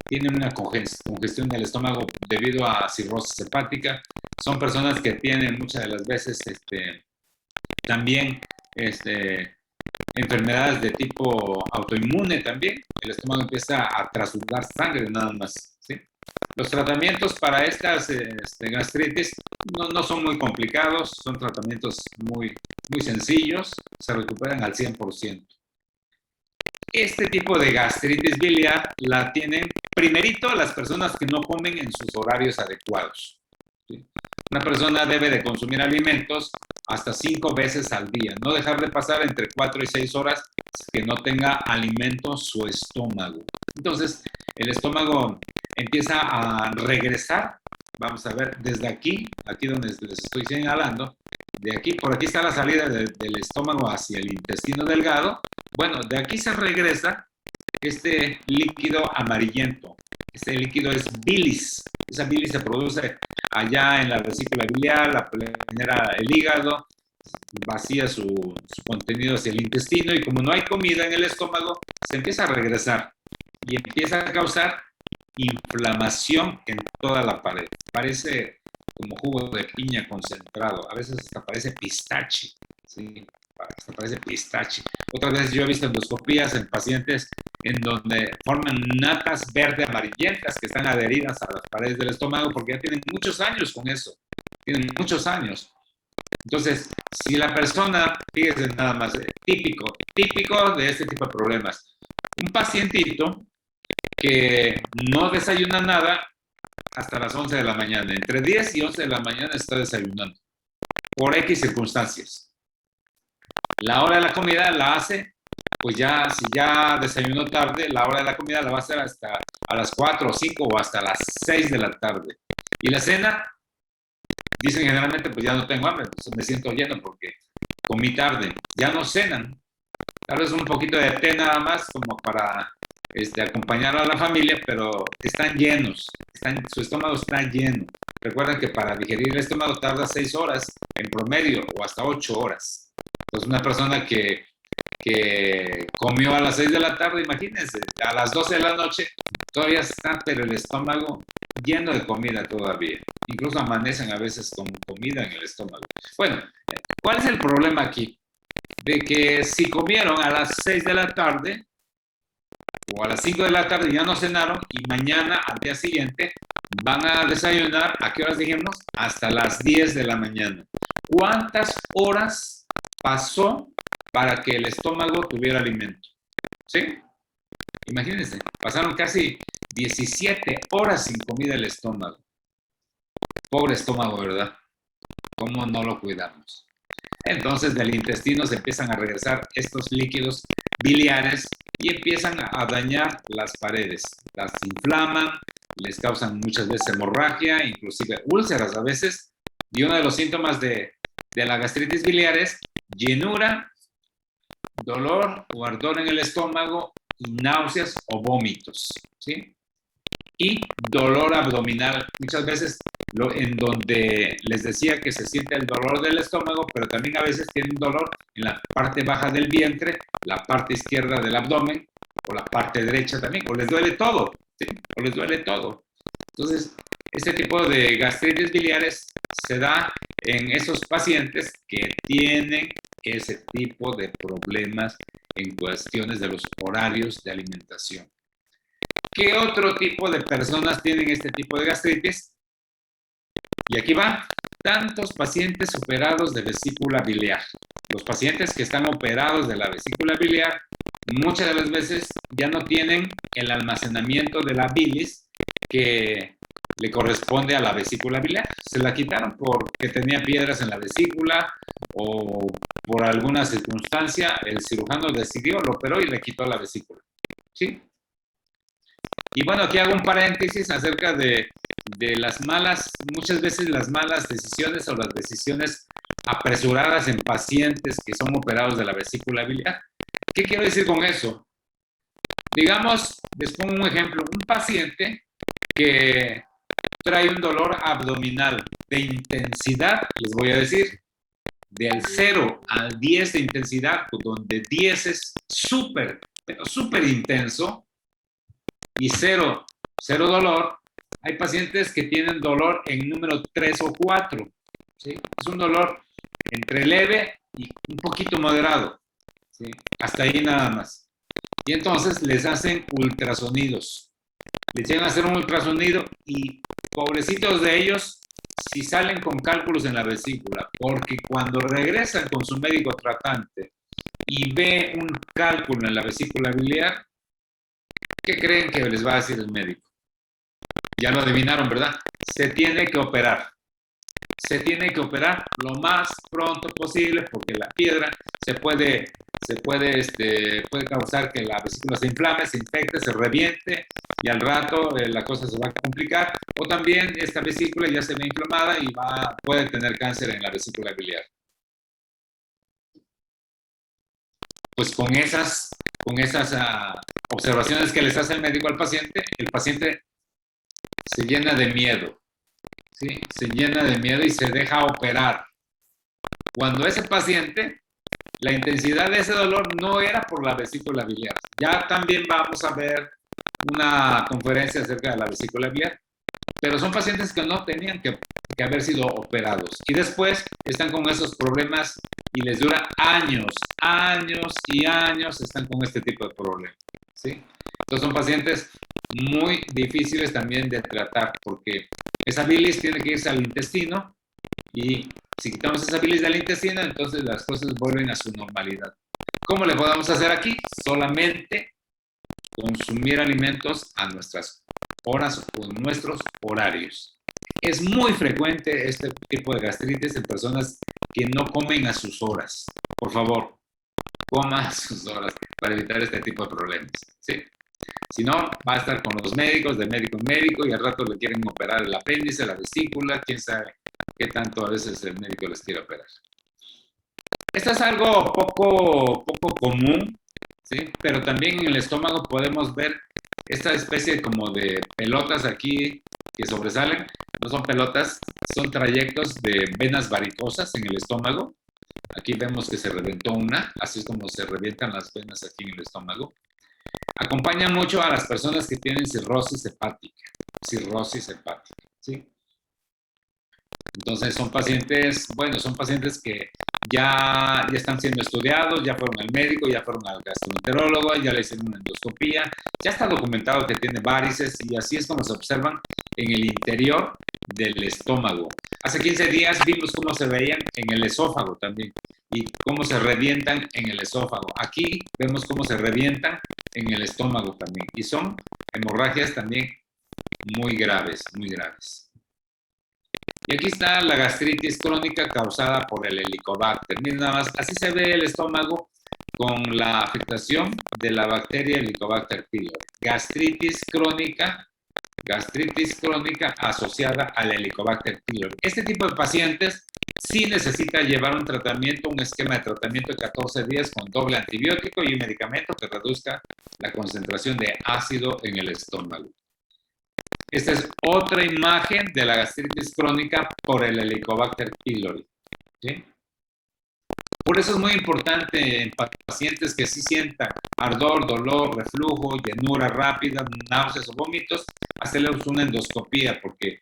Speaker 1: tienen una congestión del estómago debido a cirrosis hepática, son personas que tienen muchas de las veces también enfermedades de tipo autoinmune también. El estómago empieza a transudar sangre nada más, ¿sí? Los tratamientos para estas gastritis no son muy complicados, son tratamientos muy sencillos, se recuperan al 100%. Este tipo de gastritis biliar la tienen primerito las personas que no comen en sus horarios adecuados, ¿sí? Una persona debe de consumir alimentos hasta 5 veces al día, no dejar de pasar entre 4 y 6 horas que no tenga alimento su estómago. Entonces, el estómago empieza a regresar. Vamos a ver, desde aquí donde les estoy señalando, de aquí, por aquí está la salida del estómago hacia el intestino delgado. Bueno, de aquí se regresa este líquido amarillento. Este líquido es bilis. Esa bilis se produce allá en la vesícula biliar, la genera el hígado, vacía su contenido hacia el intestino, y como no hay comida en el estómago, se empieza a regresar y empieza a causar inflamación en toda la pared. Parece como jugo de piña concentrado, a veces hasta parece pistache, ¿sí? Hasta parece pistache. Otras veces yo he visto endoscopías en pacientes en donde forman natas verde amarillentas que están adheridas a las paredes del estómago porque ya tienen muchos años con eso, tienen muchos años. Entonces, si la persona, fíjense nada más, típico de este tipo de problemas, un pacientito que no desayuna nada hasta las 11 de la mañana, entre 10 y 11 de la mañana está desayunando, por X circunstancias. La hora de la comida la hace, pues ya, si ya desayunó tarde, la hora de la comida la va a hacer hasta a las 4 o 5 o hasta las 6 de la tarde. Y la cena, dicen generalmente, pues ya no tengo hambre, pues me siento lleno porque comí tarde. Ya no cenan. Tal vez un poquito de té nada más como para acompañar a la familia, pero están llenos, su estómago está lleno. Recuerden que para digerir el estómago tarda 6 horas en promedio o hasta 8 horas. Entonces una persona que comió a las 6 de la tarde, imagínense, a las 12 de la noche todavía está, pero el estómago lleno de comida todavía. Incluso amanecen a veces con comida en el estómago. Bueno, ¿cuál es el problema aquí? de que si comieron a las 6 de la tarde o a las 5 de la tarde ya no cenaron y mañana al día siguiente van a desayunar, ¿a qué horas dijimos? Hasta las 10 de la mañana. ¿Cuántas horas pasó para que el estómago tuviera alimento? ¿Sí? Imagínense, pasaron casi 17 horas sin comida el estómago. Pobre estómago, ¿verdad? ¿Cómo no lo cuidamos? Entonces del intestino se empiezan a regresar estos líquidos biliares y empiezan a dañar las paredes. Las inflaman, les causan muchas veces hemorragia, inclusive úlceras a veces. Y uno de los síntomas de la gastritis biliar es llenura, dolor o ardor en el estómago y náuseas o vómitos, ¿sí? Y dolor abdominal, muchas veces en donde les decía que se siente el dolor del estómago, pero también a veces tienen dolor en la parte baja del vientre, la parte izquierda del abdomen, o la parte derecha también, o les duele todo, ¿sí? O les duele todo. Entonces, este tipo de gastritis biliares se da en esos pacientes que tienen ese tipo de problemas en cuestiones de los horarios de alimentación. ¿Qué otro tipo de personas tienen este tipo de gastritis? Y aquí va, tantos pacientes operados de vesícula biliar. Los pacientes que están operados de la vesícula biliar, muchas de las veces ya no tienen el almacenamiento de la bilis que le corresponde a la vesícula biliar. Se la quitaron porque tenía piedras en la vesícula o por alguna circunstancia el cirujano decidió, lo operó y le quitó la vesícula. ¿Sí? Y bueno, aquí hago un paréntesis acerca de las malas, muchas veces las malas decisiones o las decisiones apresuradas en pacientes que son operados de la vesícula biliar. ¿Qué quiero decir con eso? Digamos, les pongo un ejemplo, un paciente que trae un dolor abdominal de intensidad, les voy a decir, del 0 al 10 de intensidad, donde 10 es súper, pero súper intenso, y 0 dolor, hay pacientes que tienen dolor en número 3 o 4, ¿sí? Es un dolor entre leve y un poquito moderado, ¿sí? Hasta ahí nada más. Y entonces les hacen ultrasonidos. Les llegan a hacer un ultrasonido y pobrecitos de ellos si salen con cálculos en la vesícula, porque cuando regresan con su médico tratante y ve un cálculo en la vesícula biliar, ¿qué creen que les va a decir el médico? Ya lo adivinaron, ¿verdad? Se tiene que operar. Se tiene que operar lo más pronto posible porque la piedra puede causar que la vesícula se inflame, se infecte, se reviente y al rato la cosa se va a complicar. O también esta vesícula ya se ve inflamada y puede tener cáncer en la vesícula biliar. Pues con esas observaciones que les hace el médico al paciente, el paciente se llena de miedo, ¿sí? Se llena de miedo y se deja operar. Cuando ese paciente, la intensidad de ese dolor no era por la vesícula biliar. Ya también vamos a ver una conferencia acerca de la vesícula biliar, pero son pacientes que no tenían que haber sido operados y después están con esos problemas y les dura años y años están con este tipo de problemas, ¿sí? Entonces son pacientes muy difíciles también de tratar porque esa bilis tiene que irse al intestino y si quitamos esa bilis del intestino, entonces las cosas vuelven a su normalidad. ¿Cómo le podemos hacer aquí? Solamente consumir alimentos a nuestras horas o nuestros horarios. Es muy frecuente este tipo de gastritis en personas que no comen a sus horas. Por favor, coma a sus horas para evitar este tipo de problemas, ¿sí? Si no, va a estar con los médicos, de médico en médico, y al rato le quieren operar el apéndice, la vesícula, quién sabe qué tanto a veces el médico les quiere operar. Esto es algo poco común, ¿sí? Pero también en el estómago podemos ver esta especie como de pelotas aquí que sobresalen. No son pelotas, son trayectos de venas varicosas en el estómago. Aquí vemos que se reventó una, así es como se revientan las venas aquí en el estómago. Acompaña mucho a las personas que tienen cirrosis hepática, ¿sí? Entonces son pacientes que ya están siendo estudiados, ya fueron al médico, ya fueron al gastroenterólogo, ya le hicieron una endoscopía, ya está documentado que tiene varices y así es como se observan en el interior del estómago. Hace 15 días vimos cómo se veían en el esófago también y cómo se revientan en el esófago. Aquí vemos cómo se revientan en el estómago también y son hemorragias también muy graves, muy graves. Y aquí está la gastritis crónica causada por el Helicobacter. Miren nada más, así se ve el estómago con la afectación de la bacteria Helicobacter pylori. Gastritis crónica asociada al Helicobacter pylori. Este tipo de pacientes sí necesita llevar un tratamiento, un esquema de tratamiento de 14 días con doble antibiótico y un medicamento que reduzca la concentración de ácido en el estómago. Esta es otra imagen de la gastritis crónica por el Helicobacter pylori. ¿Sí? Por eso es muy importante en pacientes que sí sientan ardor, dolor, reflujo, llenura rápida, náuseas o vómitos, hacerles una endoscopía, porque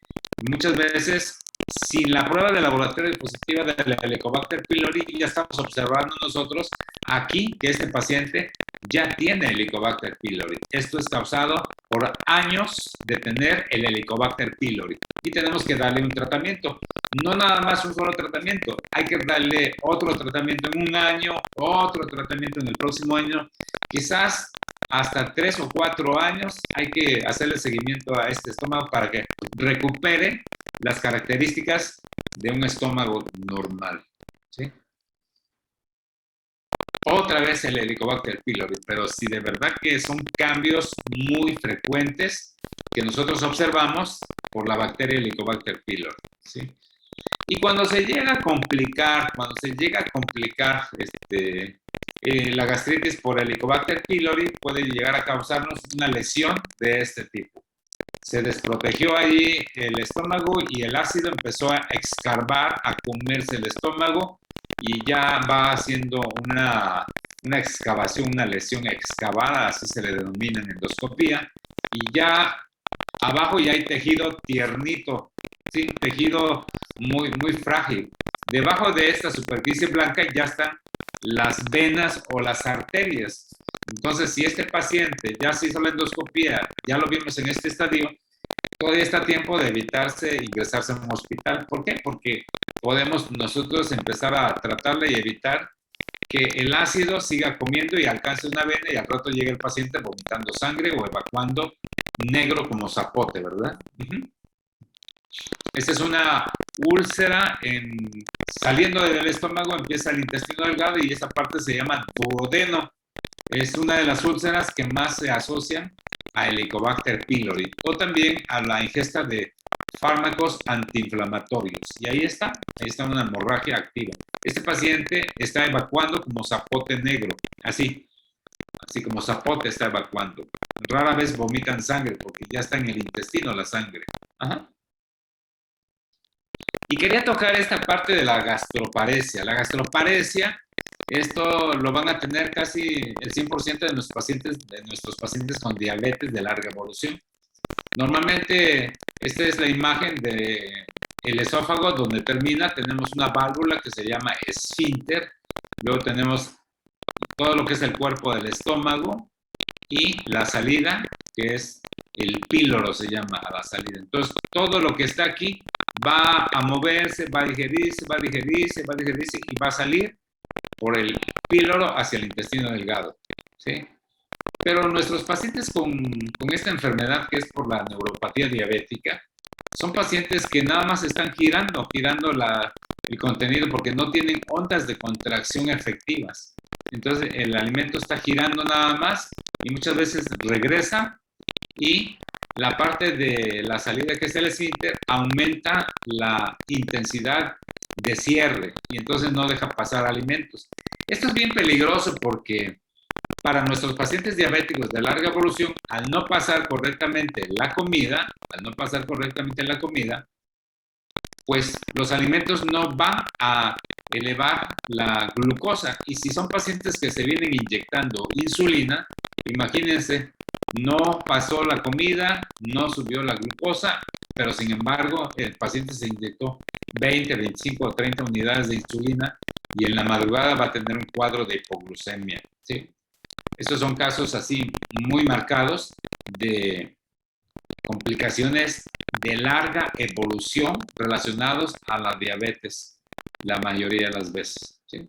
Speaker 1: muchas veces sin la prueba de laboratorio positiva del Helicobacter pylori ya estamos observando nosotros aquí que este paciente ya tiene Helicobacter pylori. Esto es causado por años de tener el Helicobacter pylori y tenemos que darle un tratamiento. No nada más un solo tratamiento, hay que darle otro tratamiento en un año, otro tratamiento en el próximo año, quizás hasta 3 o 4 años hay que hacerle seguimiento a este estómago para que recupere las características de un estómago normal. ¿Sí? Otra vez el Helicobacter pylori, pero si de verdad que son cambios muy frecuentes que nosotros observamos por la bacteria Helicobacter pylori. ¿Sí? Y cuando se llega a complicar, la gastritis por Helicobacter pylori puede llegar a causarnos una lesión de este tipo. Se desprotegió ahí el estómago y el ácido empezó a escarbar, a comerse el estómago y ya va haciendo una excavación, una lesión excavada, así se le denomina en endoscopía, y ya abajo ya hay tejido tiernito, ¿sí? Tejido muy, muy frágil. Debajo de esta superficie blanca ya están las venas o las arterias. Entonces, si este paciente ya se hizo la endoscopía, ya lo vimos en este estadio, todavía está a tiempo de evitarse ingresarse a un hospital. ¿Por qué? Porque podemos nosotros empezar a tratarle y evitar que el ácido siga comiendo y alcance una vena y al rato llegue el paciente vomitando sangre o evacuando negro como zapote, ¿verdad? Esta es una úlcera saliendo del estómago, empieza el intestino delgado y esa parte se llama duodeno. Es una de las úlceras que más se asocian a Helicobacter pylori o también a la ingesta de fármacos antiinflamatorios. Y ahí está una hemorragia activa. Este paciente está evacuando como zapote negro, así como zapote está evacuando. Rara vez vomitan sangre porque ya está en el intestino la sangre. Ajá. Y quería tocar esta parte de la gastroparesia. La gastroparesia, esto lo van a tener casi el 100% de nuestros pacientes con diabetes de larga evolución. Normalmente, esta es la imagen del esófago donde termina. Tenemos una válvula que se llama esfínter. Luego tenemos todo lo que es el cuerpo del estómago y la salida, que es el píloro, se llama a la salida. Entonces, todo lo que está aquí va a moverse, va a digerirse y va a salir por el píloro hacia el intestino delgado. ¿Sí? Pero nuestros pacientes con esta enfermedad, que es por la neuropatía diabética, son pacientes que nada más están girando el contenido porque no tienen ondas de contracción efectivas. Entonces, el alimento está girando nada más y muchas veces regresa y la parte de la salida, que es el esfínter, aumenta la intensidad de cierre y entonces no deja pasar alimentos. Esto es bien peligroso porque para nuestros pacientes diabéticos de larga evolución, al no pasar correctamente la comida, pues los alimentos no van a elevar la glucosa. Y si son pacientes que se vienen inyectando insulina, imagínense, no pasó la comida, no subió la glucosa, pero sin embargo el paciente se inyectó 20, 25 o 30 unidades de insulina y en la madrugada va a tener un cuadro de hipoglucemia, ¿sí? Estos son casos así muy marcados de complicaciones de larga evolución relacionados a la diabetes, la mayoría de las veces, ¿sí?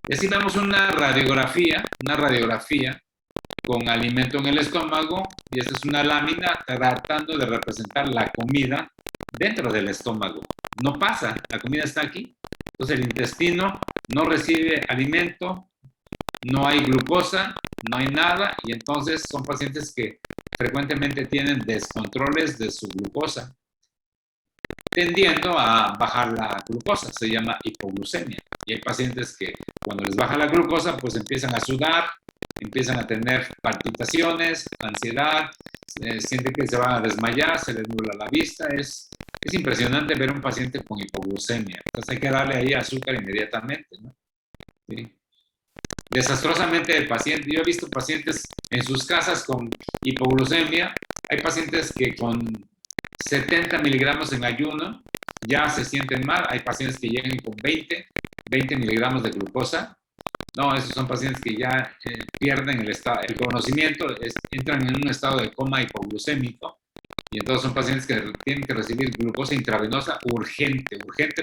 Speaker 1: Y así vemos una radiografía con alimento en el estómago, y esta es una lámina tratando de representar la comida dentro del estómago. No pasa, la comida está aquí. Entonces el intestino no recibe alimento, no hay glucosa, no hay nada, y entonces son pacientes que frecuentemente tienen descontroles de su glucosa, tendiendo a bajar la glucosa, se llama hipoglucemia. Y hay pacientes que cuando les baja la glucosa, pues empiezan a sudar, empiezan a tener palpitaciones, ansiedad, sienten que se van a desmayar, se les nubla la vista. Es impresionante ver un paciente con hipoglucemia. Entonces hay que darle ahí azúcar inmediatamente, ¿no? ¿Sí? Desastrosamente el paciente, yo he visto pacientes en sus casas con hipoglucemia, hay pacientes que con 70 miligramos en ayuno ya se sienten mal, hay pacientes que llegan con 20 miligramos de glucosa. No, esos son pacientes que ya pierden el conocimiento, entran en un estado de coma hipoglucémico, y entonces son pacientes que tienen que recibir glucosa intravenosa urgente,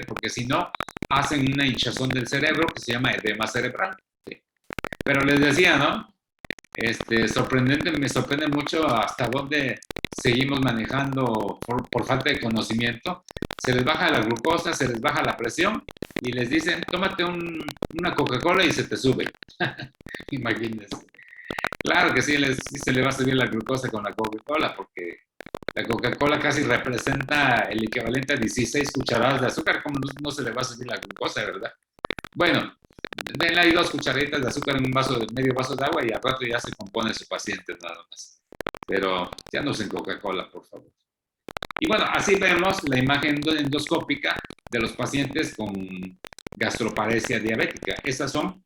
Speaker 1: porque si no, hacen una hinchazón del cerebro que se llama edema cerebral. ¿Sí? Pero les decía, ¿no? Sorprendente, me sorprende mucho hasta dónde seguimos manejando por falta de conocimiento. Se les baja la glucosa, se les baja la presión y les dicen, tómate una Coca-Cola y se te sube. Imagínense. Claro que sí, sí se le va a subir la glucosa con la Coca-Cola, porque la Coca-Cola casi representa el equivalente a 16 cucharadas de azúcar. ¿Cómo no se le va a subir la glucosa, verdad? Bueno, denle ahí 2 cucharaditas de azúcar en un medio vaso de agua, y al rato ya se compone su paciente nada más. Pero ya no usen Coca-Cola, por favor. Y bueno, así vemos la imagen endoscópica de los pacientes con gastroparesia diabética. Estas son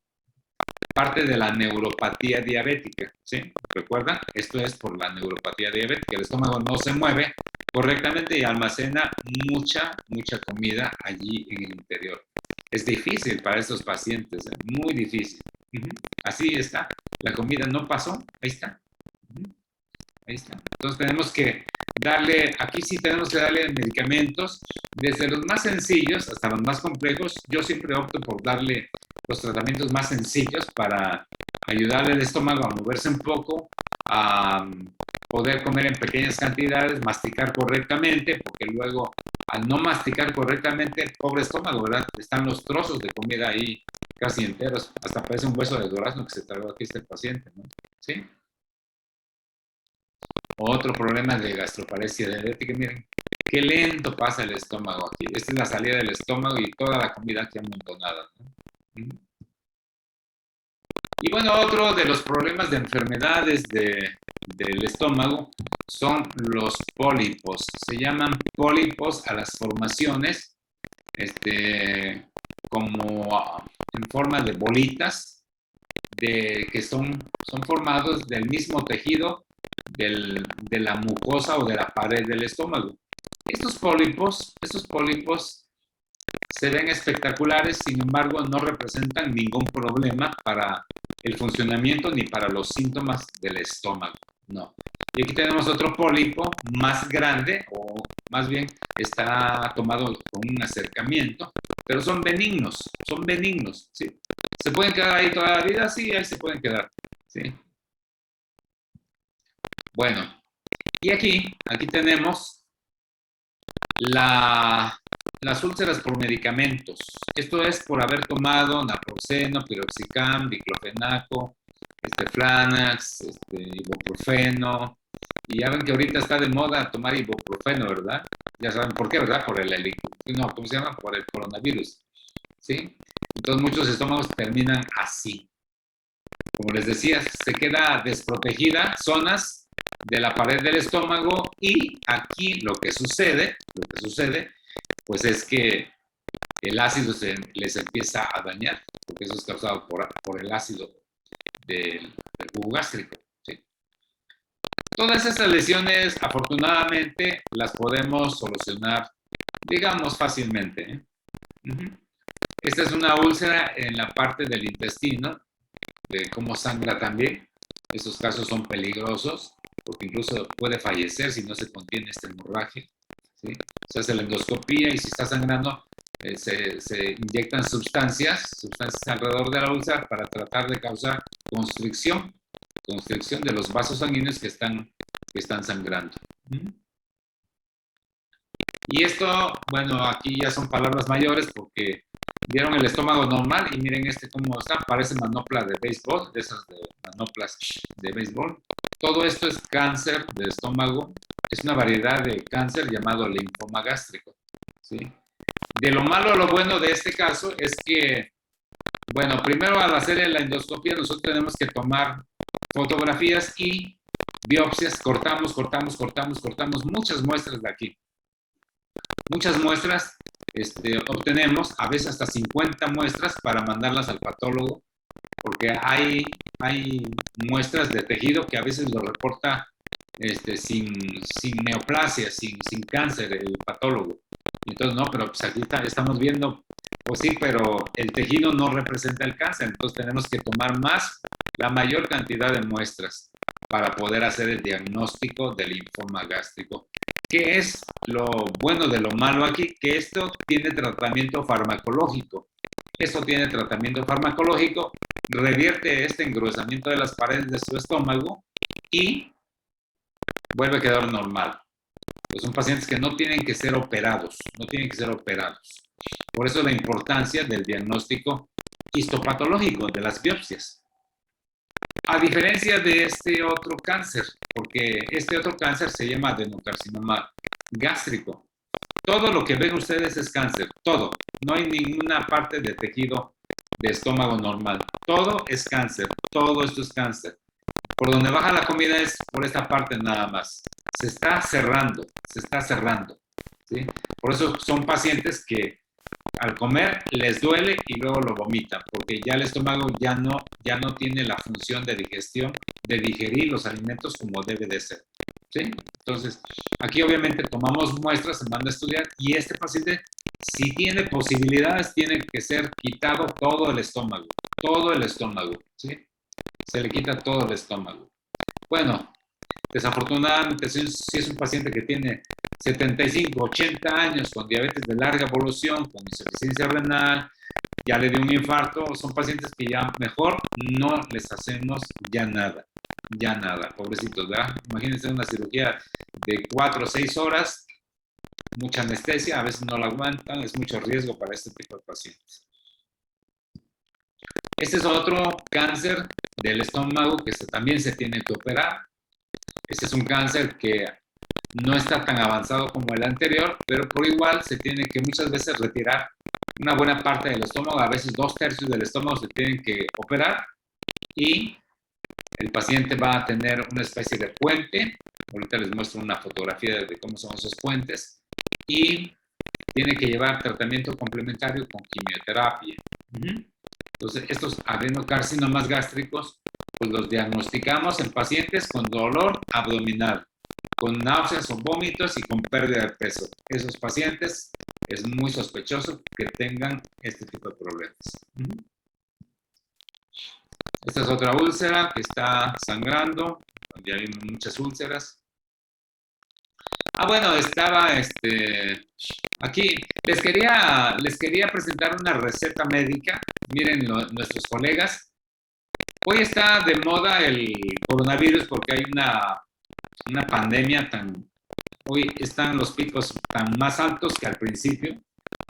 Speaker 1: parte de la neuropatía diabética, ¿sí? ¿Recuerdan? Esto es por la neuropatía diabética. El estómago no se mueve correctamente y almacena mucha comida allí en el interior. Es difícil para estos pacientes, muy difícil. Así está. La comida no pasó. Ahí está. Ahí está. Entonces tenemos que darle, aquí sí tenemos que darle medicamentos, desde los más sencillos hasta los más complejos. Yo siempre opto por darle los tratamientos más sencillos para ayudarle al estómago a moverse un poco, a poder comer en pequeñas cantidades, masticar correctamente, porque luego al no masticar correctamente, el pobre estómago, ¿verdad? Están los trozos de comida ahí casi enteros, hasta parece un hueso de durazno que se tragó aquí este paciente, ¿no? ¿Sí? Otro problema de gastroparesia diabética, miren, qué lento pasa el estómago aquí. Esta es la salida del estómago y toda la comida aquí amontonada, ¿no? Y bueno, otro de los problemas de enfermedades del estómago son los pólipos. Se llaman pólipos a las formaciones como en forma de bolitas que son formados del mismo tejido de la mucosa o de la pared del estómago. Estos pólipos se ven espectaculares, sin embargo, no representan ningún problema para el funcionamiento ni para los síntomas del estómago. No. Y aquí tenemos otro pólipo más grande, o más bien está tomado con un acercamiento, pero son benignos, ¿sí? ¿Se pueden quedar ahí toda la vida? Sí, ahí se pueden quedar, ¿sí? Bueno, y aquí tenemos las úlceras por medicamentos. Esto es por haber tomado naproxeno, piroxicam, diclofenaco, Flanax, ibuprofeno. Y ya ven que ahorita está de moda tomar ibuprofeno, ¿verdad? Ya saben por qué, ¿verdad? Por ¿cómo se llama? Por el coronavirus, ¿sí? Entonces muchos estómagos terminan así. Como les decía, se queda desprotegida zonas de la pared del estómago, y aquí lo que sucede, pues es que el ácido les empieza a dañar, porque eso es causado por el ácido del jugo gástrico, ¿sí? Todas estas lesiones, afortunadamente, las podemos solucionar, digamos, fácilmente, ¿eh? Esta es una úlcera en la parte del intestino, de cómo sangra también. Esos casos son peligrosos porque incluso puede fallecer si no se contiene esta hemorragia, ¿sí? Se hace la endoscopía y si está sangrando, se inyectan sustancias alrededor de la úlcera para tratar de causar constricción de los vasos sanguíneos que están sangrando. Y esto, bueno, aquí ya son palabras mayores porque vieron el estómago normal y miren cómo está, parece manopla de béisbol, de esas de manoplas de béisbol. Todo esto es cáncer del estómago, es una variedad de cáncer llamado linfoma gástrico, ¿sí? De lo malo a lo bueno de este caso es que, bueno, primero al hacer la endoscopia nosotros tenemos que tomar fotografías y biopsias, cortamos muchas muestras de aquí. Muchas muestras obtenemos, a veces hasta 50 muestras para mandarlas al patólogo, porque hay muestras de tejido que a veces lo reporta sin neoplasia, sin cáncer, el patólogo. Entonces, no, pero pues aquí estamos viendo, pues sí, pero el tejido no representa el cáncer, entonces tenemos que tomar la mayor cantidad de muestras para poder hacer el diagnóstico del linfoma gástrico. ¿Qué es lo bueno de lo malo aquí? Que esto tiene tratamiento farmacológico. Esto tiene tratamiento farmacológico, revierte este engrosamiento de las paredes de su estómago y vuelve a quedar normal. Pues son pacientes que no tienen que ser operados, Por eso la importancia del diagnóstico histopatológico, de las biopsias. A diferencia de este otro cáncer, porque este otro cáncer se llama adenocarcinoma gástrico. Todo lo que ven ustedes es cáncer, todo. No hay ninguna parte de tejido de estómago normal. Todo es cáncer, todo esto es cáncer. Por donde baja la comida es por esta parte nada más. Se está cerrando, ¿sí? Por eso son pacientes que al comer les duele y luego lo vomitan, porque ya el estómago ya no tiene la función de digestión, de digerir los alimentos como debe de ser, ¿sí? Entonces, aquí obviamente tomamos muestras, se manda a estudiar y este paciente, si tiene posibilidades, tiene que ser quitado todo el estómago, ¿sí? Se le quita todo el estómago. Bueno, desafortunadamente, si es un paciente que tiene 75, 80 años con diabetes de larga evolución, con insuficiencia renal, ya le dio un infarto, son pacientes que ya mejor no les hacemos ya nada, pobrecitos, ¿verdad? Imagínense una cirugía de 4 o 6 horas, mucha anestesia, a veces no la aguantan, es mucho riesgo para este tipo de pacientes. Este es otro cáncer del estómago que también se tiene que operar. Este es un cáncer que no está tan avanzado como el anterior, pero por igual se tiene que muchas veces retirar una buena parte del estómago, a veces 2/3 del estómago se tienen que operar y el paciente va a tener una especie de puente. Ahorita les muestro una fotografía de cómo son esos puentes y tiene que llevar tratamiento complementario con quimioterapia. Entonces, estos adenocarcinomas gástricos, pues los diagnosticamos en pacientes con dolor abdominal, con náuseas o vómitos y con pérdida de peso. Esos pacientes es muy sospechoso que tengan este tipo de problemas. Esta es otra úlcera que está sangrando, donde hay muchas úlceras. Bueno, estaba aquí. Les quería presentar una receta médica. Miren, nuestros colegas. Hoy está de moda el coronavirus porque hay una pandemia hoy están los picos tan más altos que al principio.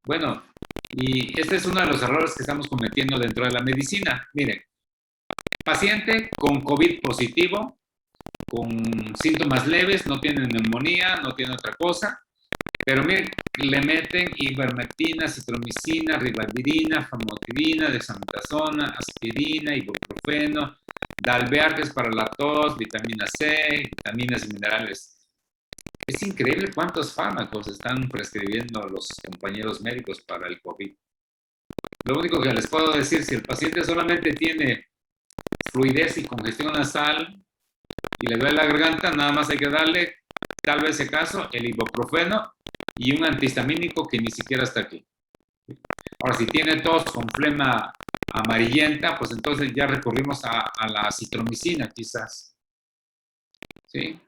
Speaker 1: Bueno, y este es uno de los errores que estamos cometiendo dentro de la medicina. Miren, paciente con COVID positivo, con síntomas leves, no tiene neumonía, no tiene otra cosa, pero miren, le meten ivermectina, citromicina, ribavirina, famotidina, dexametasona, aspirina, ibuprofeno, dalbearques para la tos, vitamina C, vitaminas y minerales. Es increíble cuántos fármacos están prescribiendo los compañeros médicos para el COVID. Lo único que les puedo decir, si el paciente solamente tiene fluidez y congestión nasal y le duele la garganta, nada más hay que darle, tal vez ese caso, el ibuprofeno y un antihistamínico que ni siquiera está aquí. Ahora, si tiene tos con flema amarillenta, pues entonces ya recurrimos a la acitromicina, quizás. ¿Sí?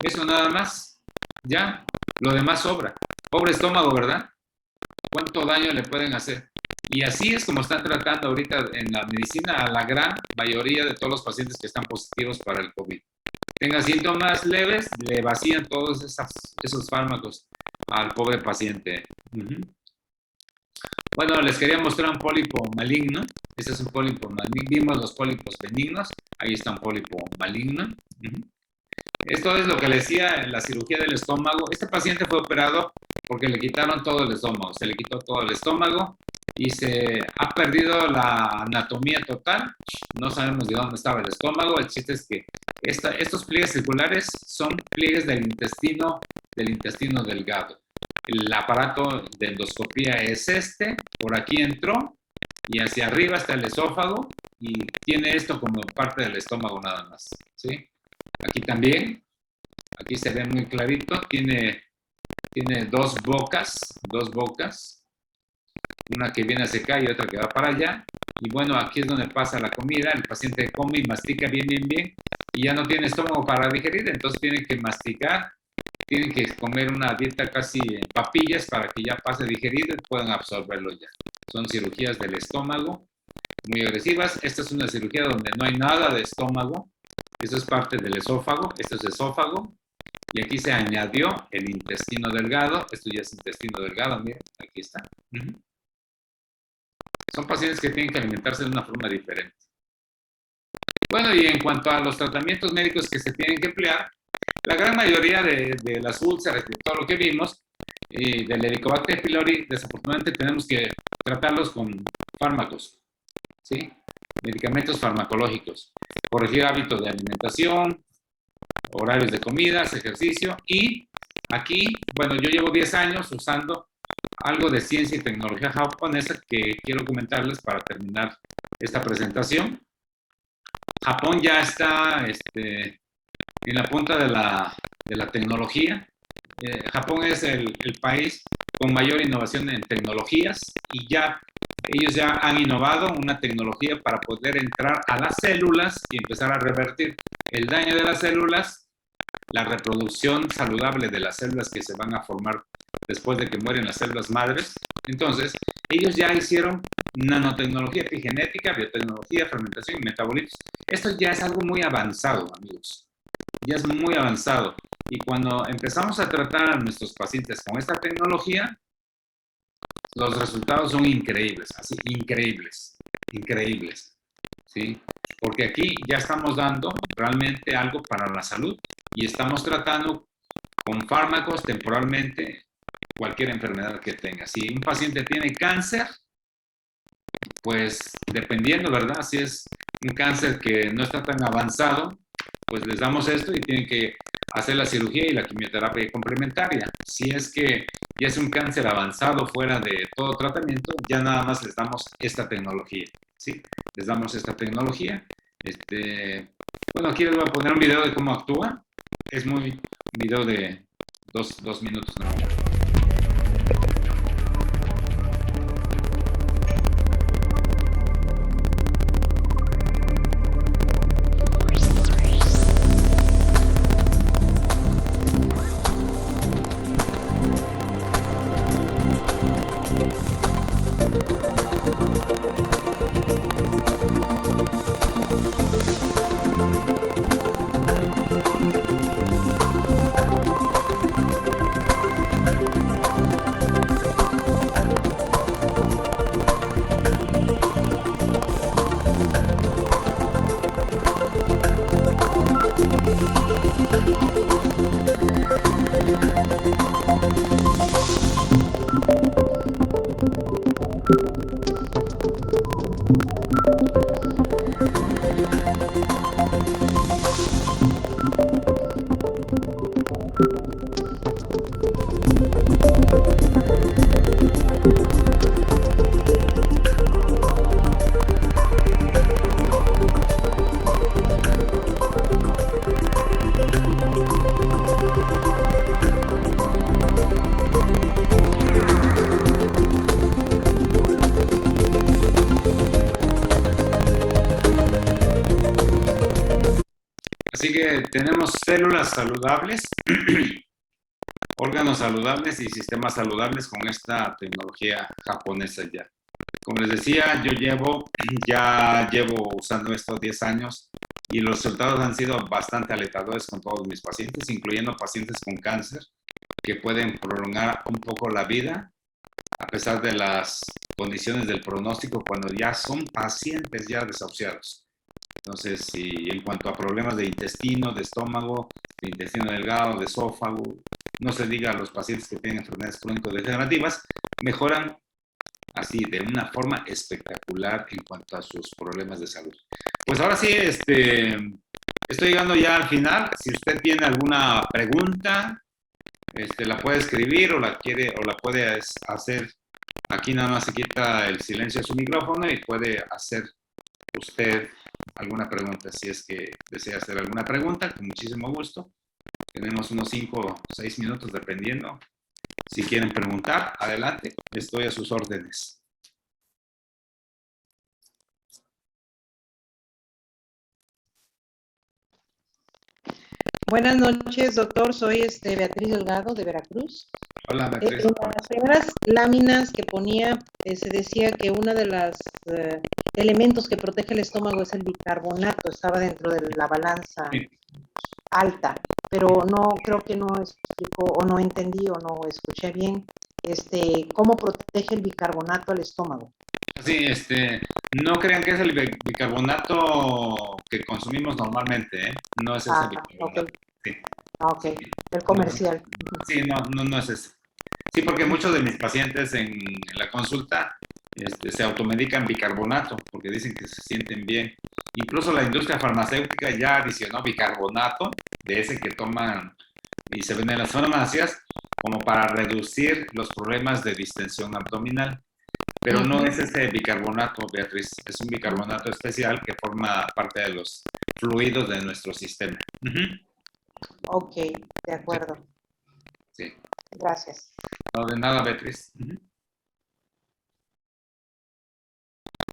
Speaker 1: Eso nada más. Ya, lo demás sobra. Pobre estómago, ¿verdad? ¿Cuánto daño le pueden hacer? Y así es como están tratando ahorita en la medicina a la gran mayoría de todos los pacientes que están positivos para el COVID. Tenga síntomas leves, le vacían todos esos fármacos al pobre paciente. Bueno, les quería mostrar un pólipo maligno. Este es un pólipo maligno. Vimos los pólipos benignos. Ahí está un pólipo maligno. Esto es lo que le decía en la cirugía del estómago. Este paciente fue operado porque le quitaron todo el estómago. Se le quitó todo el estómago y se ha perdido la anatomía total. No sabemos de dónde estaba el estómago. El chiste es que estos pliegues circulares son pliegues del intestino delgado. El aparato de endoscopía es este. Por aquí entró y hacia arriba está el esófago y tiene esto como parte del estómago nada más, ¿sí? Aquí también, aquí se ve muy clarito, tiene dos bocas, una que viene hacia acá y otra que va para allá. Y bueno, aquí es donde pasa la comida, el paciente come y mastica bien, y ya no tiene estómago para digerir, entonces tiene que masticar, tienen que comer una dieta casi en papillas para que ya pase a digerir y puedan absorberlo ya. Son cirugías del estómago muy agresivas. Esta es una cirugía donde no hay nada de estómago. Esto es parte del esófago, esto es esófago, y aquí se añadió el intestino delgado. Esto ya es intestino delgado, miren, aquí está. Son pacientes que tienen que alimentarse de una forma diferente. Bueno, y en cuanto a los tratamientos médicos que se tienen que emplear, la gran mayoría de las úlceras, de todo lo que vimos, del Helicobacter pylori, desafortunadamente tenemos que tratarlos con fármacos, ¿sí? Medicamentos farmacológicos, corregir hábitos de alimentación, horarios de comidas, ejercicio, y aquí, bueno, yo llevo 10 años usando algo de ciencia y tecnología japonesa que quiero comentarles para terminar esta presentación. Japón ya está en la punta de la tecnología. Japón es el país con mayor innovación en tecnologías y ellos ya han innovado una tecnología para poder entrar a las células y empezar a revertir el daño de las células, la reproducción saludable de las células que se van a formar después de que mueren las células madres. Entonces, ellos ya hicieron nanotecnología epigenética, biotecnología, fermentación y metabolitos. Esto ya es algo muy avanzado, amigos. Ya es muy avanzado. Y cuando empezamos a tratar a nuestros pacientes con esta tecnología, los resultados son increíbles, así, increíbles, ¿sí? Porque aquí ya estamos dando realmente algo para la salud y estamos tratando con fármacos temporalmente cualquier enfermedad que tenga. Si un paciente tiene cáncer, pues dependiendo, ¿verdad? Si es un cáncer que no está tan avanzado, pues les damos esto y tienen que hacer la cirugía y la quimioterapia complementaria. Si es que ya es un cáncer avanzado fuera de todo tratamiento, ya nada más les damos esta tecnología, ¿sí? Les damos esta tecnología. Bueno, aquí les voy a poner un video de cómo actúa. Es un video de dos minutos, ¿no? Así que tenemos células saludables, órganos saludables y sistemas saludables con esta tecnología japonesa ya. Como les decía, ya llevo usando esto 10 años y los resultados han sido bastante alentadores con todos mis pacientes, incluyendo pacientes con cáncer, que pueden prolongar un poco la vida a pesar de las condiciones del pronóstico cuando ya son pacientes ya desahuciados. Entonces, si en cuanto a problemas de intestino, de estómago, de intestino delgado, de esófago, no se diga a los pacientes que tienen enfermedades crónico-degenerativas, mejoran así de una forma espectacular en cuanto a sus problemas de salud. Pues ahora sí, estoy llegando ya al final. Si usted tiene alguna pregunta, la puede escribir o la puede hacer. Aquí nada más se quita el silencio de su micrófono y puede hacer usted alguna pregunta. Si es que desea hacer alguna pregunta, con muchísimo gusto. Tenemos unos 5 o 6 minutos dependiendo. Si quieren preguntar, adelante. Estoy a sus órdenes.
Speaker 2: Buenas noches, doctor. Soy Beatriz Delgado, de Veracruz.
Speaker 1: Hola, Beatriz.
Speaker 2: En las primeras láminas que ponía, se decía que uno de los elementos que protege el estómago es el bicarbonato. Estaba dentro de la balanza alta, pero no, creo que no explicó, o no entendí, o no escuché bien, cómo protege el bicarbonato al estómago.
Speaker 1: Sí, no crean que es el bicarbonato que consumimos normalmente, ¿eh? No es ese bicarbonato.
Speaker 2: Okay.
Speaker 1: Sí.
Speaker 2: Ok, el comercial.
Speaker 1: Sí, no es ese. Sí, porque muchos de mis pacientes en la consulta se automedican bicarbonato porque dicen que se sienten bien. Incluso la industria farmacéutica ya adicionó bicarbonato de ese que toman y se vende en las farmacias como para reducir los problemas de distensión abdominal. Pero no es ese bicarbonato, Beatriz, es un bicarbonato especial que forma parte de los fluidos de nuestro sistema.
Speaker 2: Ok, de acuerdo.
Speaker 1: Sí.
Speaker 2: Gracias.
Speaker 1: No, de nada, Beatriz.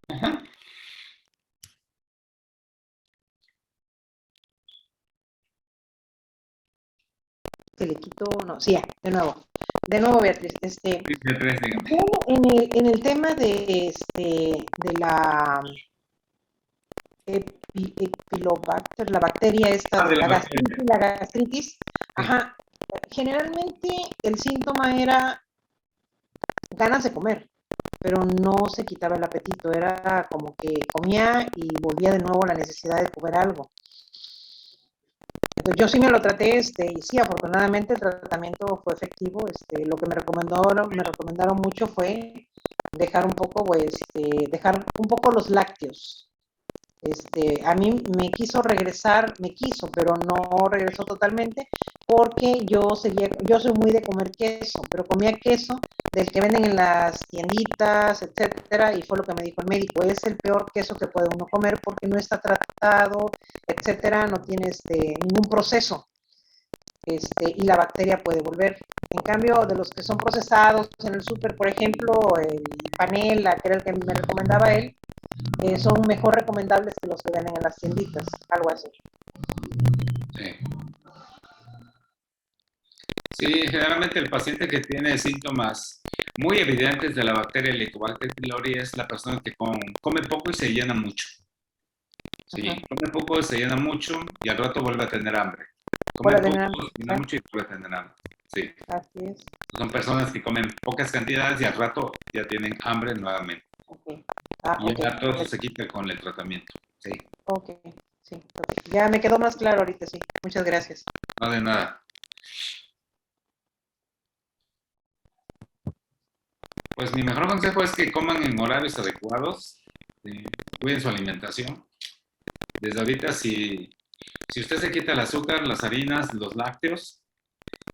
Speaker 1: Ajá.
Speaker 2: Que le quito, no, sí, ya, de nuevo. De nuevo, Beatriz.
Speaker 1: Beatriz, dígame.
Speaker 2: En el tema de la Epilobacter, la bacteria esta, la gastritis, ajá, generalmente el síntoma era ganas de comer, pero no se quitaba el apetito, era como que comía y volvía de nuevo la necesidad de comer algo. Entonces, yo sí me lo traté, y sí, afortunadamente el tratamiento fue efectivo. Lo que me recomendaron mucho fue dejar un poco, dejar un poco los lácteos. A mí me quiso, pero no regresó totalmente porque yo soy muy de comer queso, pero comía queso del que venden en las tienditas, etcétera, y fue lo que me dijo el médico, es el peor queso que puede uno comer porque no está tratado, etcétera, no tiene ningún proceso. Y la bacteria puede volver. En cambio, de los que son procesados en el súper, por ejemplo, el panela, que era el que me recomendaba él, son mejor recomendables que los que venden en las tienditas, algo así.
Speaker 1: Sí. Sí, generalmente el paciente que tiene síntomas muy evidentes de la bacteria Helicobacter pylori es la persona que come poco y se llena mucho. Sí, come poco y se llena mucho y al rato vuelve a tener hambre. Come poco, se llena mucho y vuelve a tener hambre. Sí.
Speaker 2: Así es.
Speaker 1: Son personas que comen pocas cantidades y al rato ya tienen hambre nuevamente.
Speaker 2: Okay.
Speaker 1: Y ya todo eso se quita con el tratamiento. Sí.
Speaker 2: Ok, sí. Okay. Ya me quedó más claro ahorita, sí. Muchas gracias.
Speaker 1: No, de nada. Pues mi mejor consejo es que coman en horarios adecuados, cuiden su alimentación. Desde ahorita, si usted se quita el azúcar, las harinas, los lácteos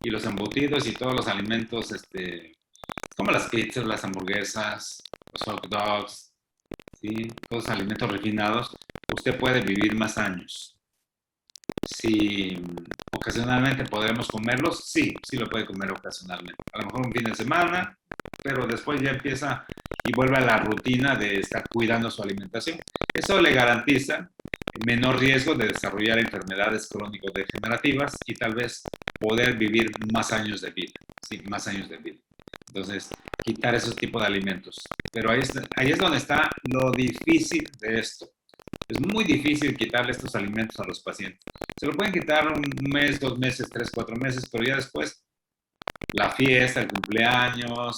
Speaker 1: y los embutidos y todos los alimentos, como las pizzas, las hamburguesas, los hot dogs, ¿sí? Todos los alimentos refinados, usted puede vivir más años. Si ocasionalmente podremos comerlos, sí lo puede comer ocasionalmente. A lo mejor un fin de semana, pero después ya empieza y vuelve a la rutina de estar cuidando su alimentación. Eso le garantiza menor riesgo de desarrollar enfermedades crónico-degenerativas y tal vez poder vivir más años de vida, sí, más años de vida. Entonces, quitar esos tipos de alimentos. Pero ahí es donde está lo difícil de esto. Es muy difícil quitarle estos alimentos a los pacientes. Se lo pueden quitar un mes, 2 meses, 3, 4 meses, pero ya después la fiesta, el cumpleaños,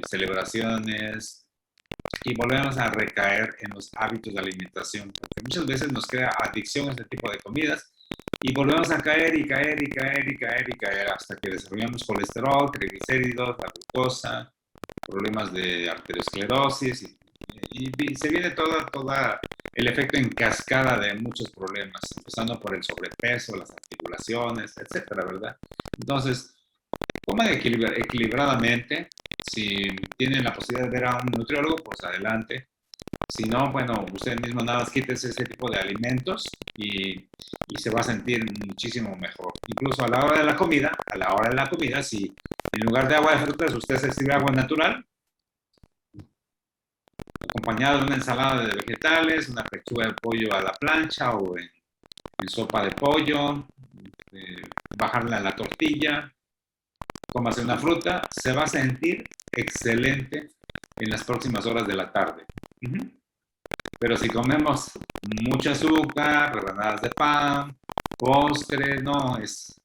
Speaker 1: celebraciones, y volvemos a recaer en los hábitos de alimentación, porque muchas veces nos crea adicción a este tipo de comidas y volvemos a caer y caer y caer y caer y caer hasta que desarrollamos colesterol, triglicéridos, la glucosa, problemas de arteriosclerosis y se viene toda el efecto en cascada de muchos problemas, empezando por el sobrepeso, las articulaciones, etcétera, ¿verdad? Entonces, coman equilibradamente. Si tienen la posibilidad de ver a un nutriólogo, pues adelante. Si no, bueno, usted mismo nada más quítese ese tipo de alimentos y se va a sentir muchísimo mejor. Incluso a la hora de la comida, si en lugar de agua de frutas usted se sirve agua natural, acompañado de una ensalada de vegetales, una pechuga de pollo a la plancha o en sopa de pollo, bajarla a la tortilla, cómase una fruta, se va a sentir excelente en las próximas horas de la tarde. Pero si comemos mucho azúcar, rebanadas de pan, postre, no, es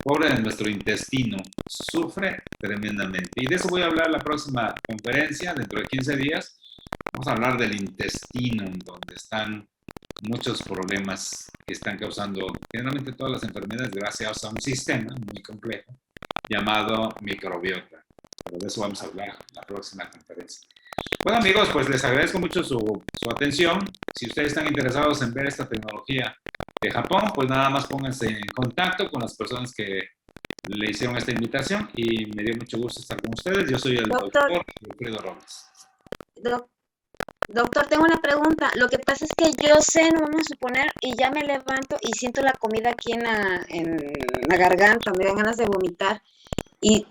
Speaker 1: pobre de nuestro intestino, sufre tremendamente. Y de eso voy a hablar en la próxima conferencia, dentro de 15 días. Vamos a hablar del intestino, donde están muchos problemas que están causando generalmente todas las enfermedades gracias a un sistema muy complejo llamado microbiota. Pero de eso vamos a hablar en la próxima conferencia. Bueno, amigos, pues les agradezco mucho su atención. Si ustedes están interesados en ver esta tecnología de Japón, pues nada más pónganse en contacto con las personas que le hicieron esta invitación y me dio mucho gusto estar con ustedes. Yo soy el doctor Wilfredo Robles.
Speaker 3: Doctor, tengo una pregunta. Lo que pasa es que yo ceno, vamos a suponer, y ya me levanto y siento la comida aquí en la garganta, me dan ganas de vomitar. Y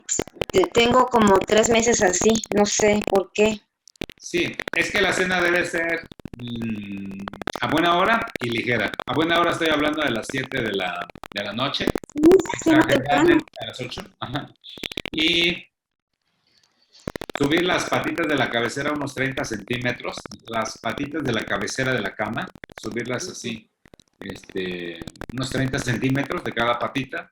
Speaker 3: tengo como 3 meses así, no sé por qué.
Speaker 1: Sí, es que la cena debe ser a buena hora y ligera. A buena hora estoy hablando de las 7 de la noche.
Speaker 3: Sí, muy temprano.
Speaker 1: A las 8. Ajá. Y subir las patitas de la cabecera unos 30 centímetros, las patitas de la cabecera de la cama, subirlas así, unos 30 centímetros de cada patita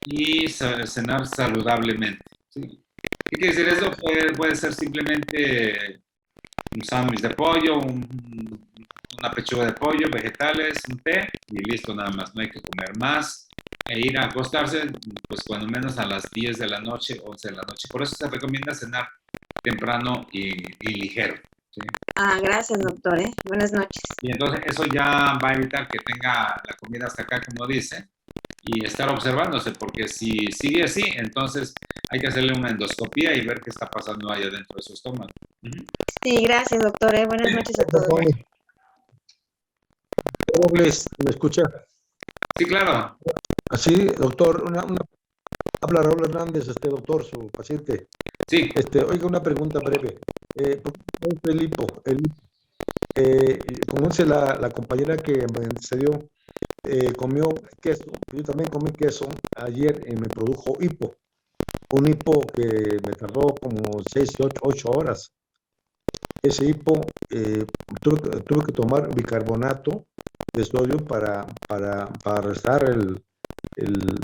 Speaker 1: y cenar saludablemente. ¿Sí? ¿Qué quiere decir eso? Puede ser simplemente un sándwich de pollo, una pechuga de pollo, vegetales, un té y listo nada más. No hay que comer más e ir a acostarse pues cuando menos a las 10 de la noche, 11 de la noche. Por eso se recomienda cenar temprano y ligero. ¿Sí?
Speaker 3: Gracias, doctor. Buenas noches.
Speaker 1: Y entonces eso ya va a evitar que tenga la comida hasta acá, como dice, y estar observándose, porque si sigue así, entonces hay que hacerle una endoscopía y ver qué está pasando allá dentro de su estómago.
Speaker 3: Sí, gracias, doctor. Buenas noches a todos.
Speaker 4: Robles, ¿me escucha?
Speaker 1: Sí, claro.
Speaker 4: Así, doctor, habla Raúl Hernández, doctor, su paciente.
Speaker 1: Sí.
Speaker 4: Oiga, una pregunta breve. El hipo, como dice la compañera que me antecedió, comió queso, yo también comí queso ayer y me produjo hipo. Un hipo que me tardó como 6, 8 horas. Ese hipo, tuve que tomar bicarbonato de sodio para restar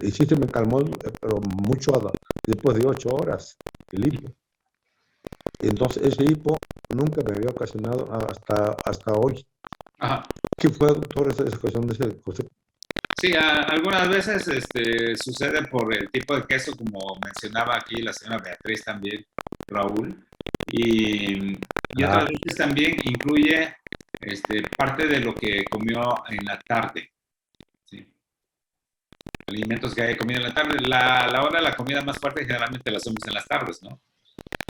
Speaker 4: y sí se me calmó, pero mucho después de 8 horas, el hipo. Entonces, ese hipo nunca me había ocasionado hasta hoy.
Speaker 1: Ajá.
Speaker 4: ¿Qué fue, doctor, esa cuestión de ese José?
Speaker 1: Sí, algunas veces sucede por el tipo de queso, como mencionaba aquí la señora Beatriz también, Raúl, y otras veces también incluye parte de lo que comió en la tarde. ¿Sí? Alimentos que haya comido en la tarde. La hora de la comida más fuerte generalmente la hacemos en las tardes, ¿no?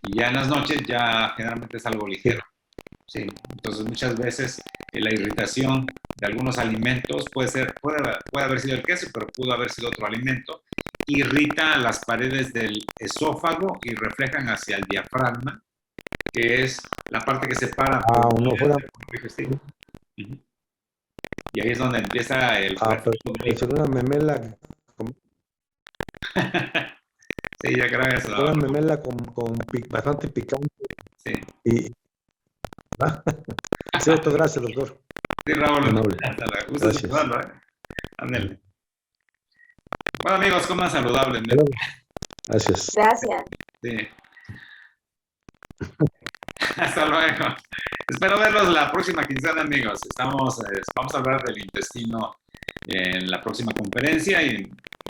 Speaker 1: Y ya en las noches ya generalmente es algo ligero. Sí. Entonces muchas veces la irritación de algunos alimentos puede haber sido el queso, pero pudo haber sido otro alimento. Irrita las paredes del esófago y reflejan hacia el diafragma, que es la parte que separa
Speaker 4: uno fuera.
Speaker 1: digestivo. Y ahí es donde empieza el...
Speaker 4: pero mencionó una memela,
Speaker 1: Sí, yo creo que eso.
Speaker 4: una memela bastante picante.
Speaker 1: Sí,
Speaker 4: Y, sí, doctor, gracias, doctor.
Speaker 1: sí, Raúl.
Speaker 4: Amable.
Speaker 1: Hasta luego. Gusto
Speaker 4: Gracias.
Speaker 1: saludarlo, ¿eh? Ándale. Bueno, amigos, coman saludable. ¿no?
Speaker 4: Gracias.
Speaker 3: Gracias.
Speaker 1: Sí. Hasta luego. Espero verlos la próxima quincena, amigos. Vamos a hablar del intestino en la próxima conferencia y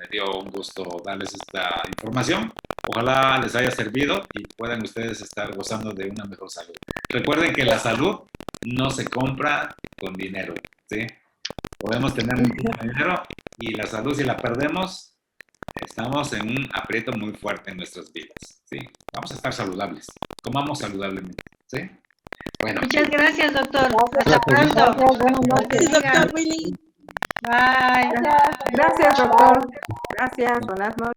Speaker 1: me dio un gusto darles esta información. Ojalá les haya servido y puedan ustedes estar gozando de una mejor salud. Recuerden que la salud no se compra con dinero, ¿sí? Podemos tener mucho dinero y la salud, si la perdemos, estamos en un aprieto muy fuerte en nuestras vidas, ¿sí? Vamos a estar saludables, comamos saludablemente, ¿sí? Bueno,
Speaker 2: Muchas gracias, doctor.
Speaker 3: Gracias.
Speaker 2: Hasta pronto.
Speaker 3: Gracias, buenas noches.
Speaker 2: Doctor
Speaker 5: Willy.
Speaker 2: Bye.
Speaker 3: Gracias, doctor. Gracias, buenas noches.